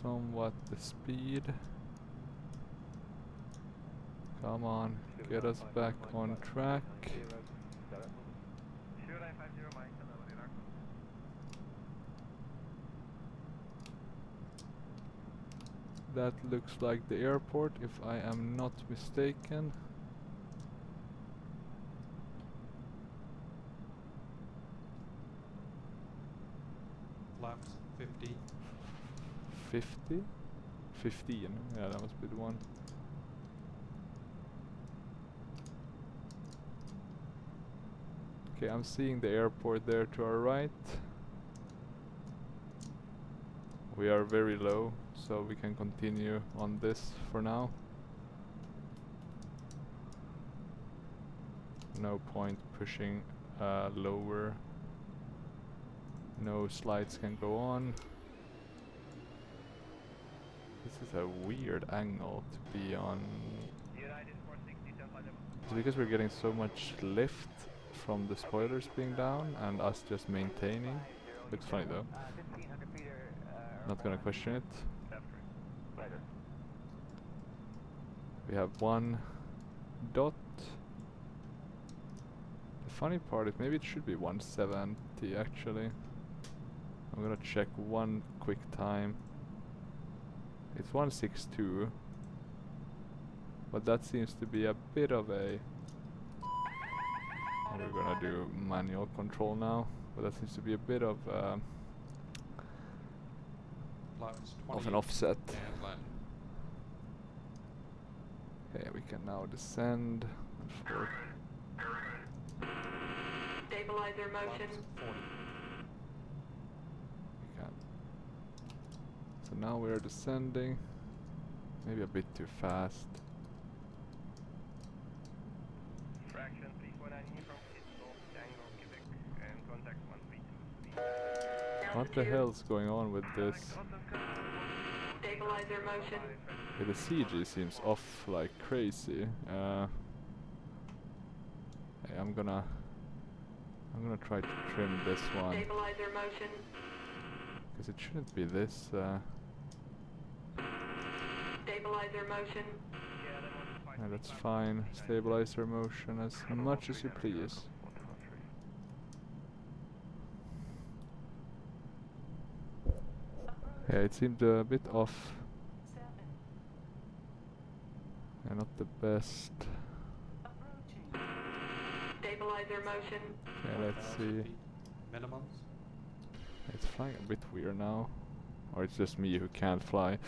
somewhat the speed. Come on, get us back on track. That looks like the airport, if I am not mistaken. Flaps 50. 50? 15, yeah, that must be the one. Okay, I'm seeing the airport there to our right. We are very low, so we can continue on this for now. No point pushing lower. No slides can go on. This is a weird angle to be on. It's because we're getting so much lift from the spoilers being down and us just maintaining. Looks funny though. Not gonna question it. We have one dot. The funny part is maybe it should be 170 actually. I'm gonna check one quick time. It's 162. But that seems to be a bit of a... We're gonna do manual control now. But that seems to be a bit of an offset. Okay, we can now descend. Stabilizer motion. We can. So now we are descending. Maybe a bit too fast. Fraction 349 from Kittle, Tango, Quebec, and contact 132. What the hell's going on with this? Stabilizer motion. Yeah, the CG seems off like crazy. Hey, I'm gonna try to trim this one. Stabilizer motion. Because it shouldn't be this. Stabilizer motion. Yeah, that's fine. Stabilizer motion as much as you please. Yeah, it seemed a bit off. Yeah, not the best. Stabilizer motion. Okay, let's see. Minimums. It's flying a bit weird now. Or it's just me who can't fly.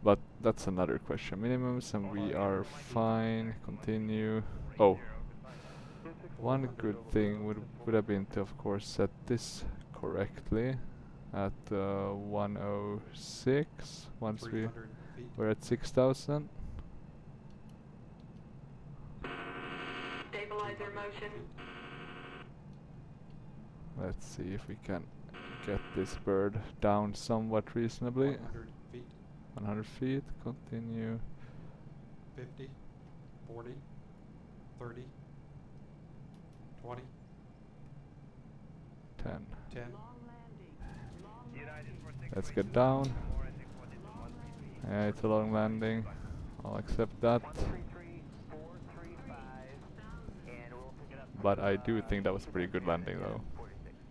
But that's another question. Minimums and we are fine. Continue. Oh. One good thing would have been to of course set this correctly at 106 once we're at 6,000. Stabilizer motion. Let's see if we can get this bird down somewhat reasonably. 100 feet. 100 feet, continue. 50, 40, 30, 20, 10. 10. Let's get down. Yeah, it's a long landing. I'll accept that. But I do think that was a pretty good landing though.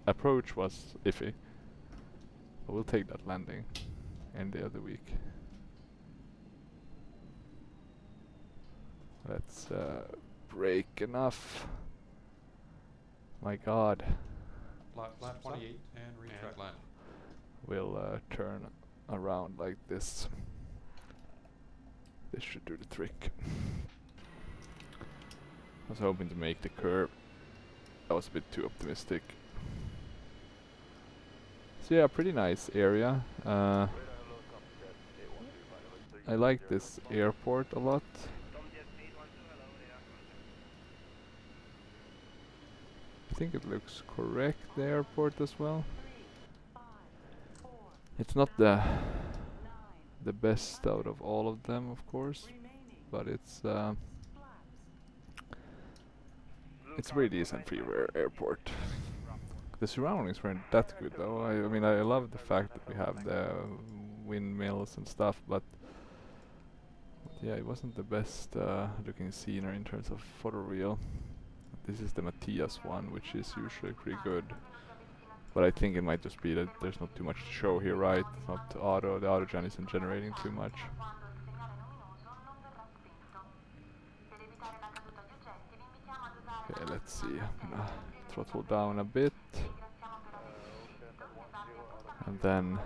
Approach was iffy. But we'll take that landing any day of the week. Let's break enough. My god. Flat 28 and retract. We'll turn around like this. This should do the trick. I was hoping to make the curve. That was a bit too optimistic. So yeah, pretty nice area. I like this airport a lot. I think it looks correct, the airport as well. It's not the best out of all of them, of course, but it's a pretty decent freeware airport. The surroundings weren't that good though. I mean, I love the fact that we have the windmills and stuff, but yeah, it wasn't the best looking scenery in terms of photoreal. This is the Matthias one, which is usually pretty good. But I think it might just be that there's not too much to show here, right? It's not auto, the autogen isn't generating too much. Okay, let's see. I'm gonna throttle down a bit. And then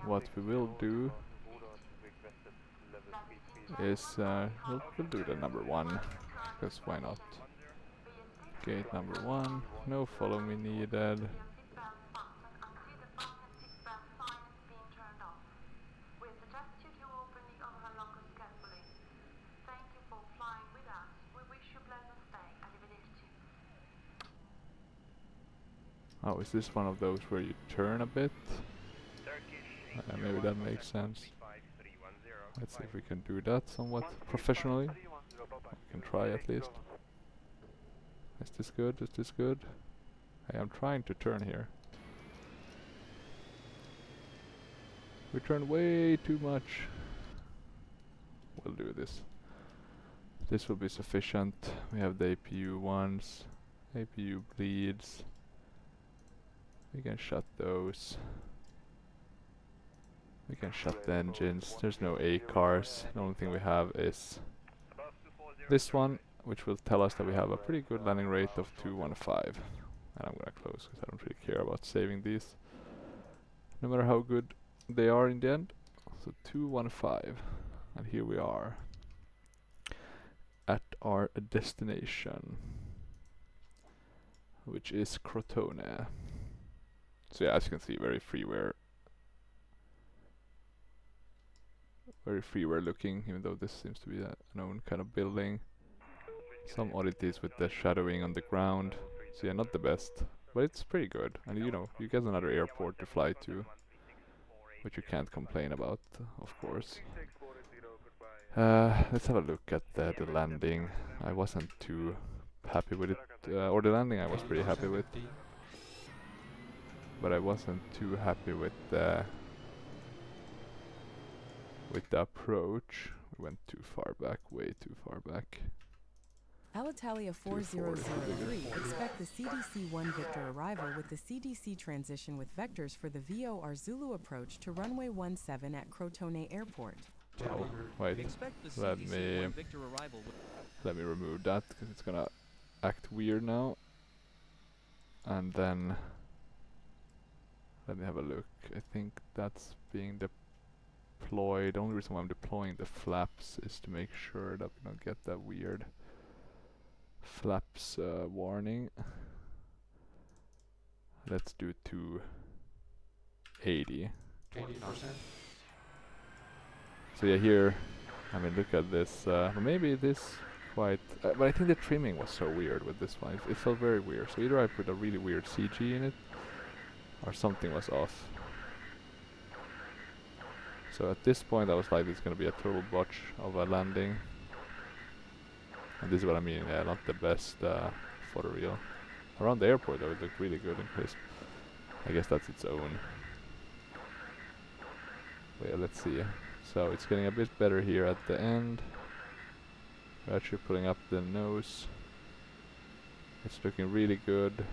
what we will do is we'll do the number 1, because why not? Gate number 1, no follow me needed. Oh, is this one of those where you turn a bit? Maybe that makes sense. Let's see if we can do that somewhat professionally. We can try at least. Is this good? Is this good? I am trying to turn here. We turn way too much. We'll do this. This will be sufficient. We have the APU ones. APU bleeds. We can shut those. We can shut the engines. There's no A cars. The only thing we have is this one, which will tell us that we have a pretty good landing rate of 215. And I'm gonna close because I don't really care about saving these. No matter how good they are in the end. So 215. And here we are at our destination, which is Crotone. So yeah, as you can see, very freeware looking, even though this seems to be a known kind of building. Some oddities with the shadowing on the ground. So yeah, not the best, but it's pretty good. And you know, you get another airport to fly to, which you can't complain about, of course. Let's have a look at the landing. I wasn't too happy with it, or the landing I was pretty happy with, but I wasn't too happy with the approach. We went too far back, way too far back. Alitalia 4003, expect the CDC-1 Victor arrival with the CDC transition with vectors for the VOR Zulu approach to runway 17 at Crotone Airport. Oh, wait, let me remove that because it's gonna act weird now. And then let me have a look. I think that's being deployed. The only reason why I'm deploying the flaps is to make sure that we don't get that weird flaps warning. Let's do 280. 80%. So yeah, here, I mean, look at this. Maybe this quite, but I think the trimming was so weird with this one. It felt very weird. So either I put a really weird CG in it, or something was off. So at this point, I was like, it's gonna be a total botch of a landing. And this is what I mean. Yeah, not the best photo reel. Around the airport, though, it looked really good and crisp. I guess that's its own. But yeah, let's see. So it's getting a bit better here at the end. We're actually pulling up the nose. It's looking really good.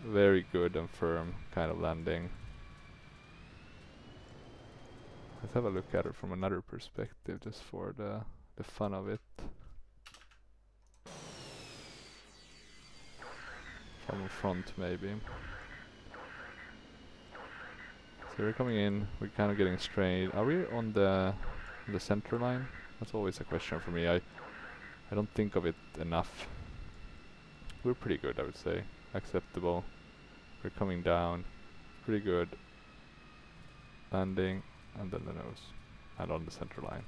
Very good and firm kind of landing. Let's have a look at it from another perspective, just for the fun of it. From the front, maybe. So we're coming in, we're kind of getting straight. Are we on the center line? That's always a question for me. I don't think of it enough. We're pretty good, I would say. Acceptable. We're coming down. Pretty good. Landing, and then the nose. And on the center line.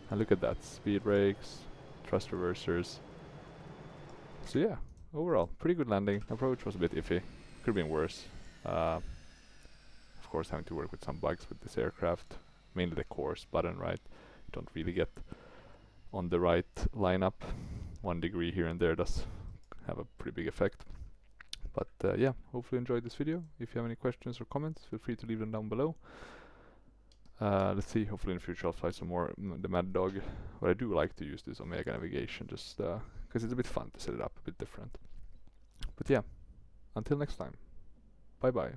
And look at that. Speed brakes, thrust reversers. So yeah, overall, pretty good landing. Approach was a bit iffy. Could have been worse. Of course, having to work with some bugs with this aircraft. Mainly the course button, right? You don't really get on the right lineup. 1 degree here and there does have a pretty big effect. But yeah, hopefully you enjoyed this video. If you have any questions or comments, feel free to leave them down below. Let's see, hopefully in the future I'll fly some more the Mad Dog. But I do like to use this Omega navigation just because it's a bit fun to set it up, a bit different. But yeah, until next time, bye bye.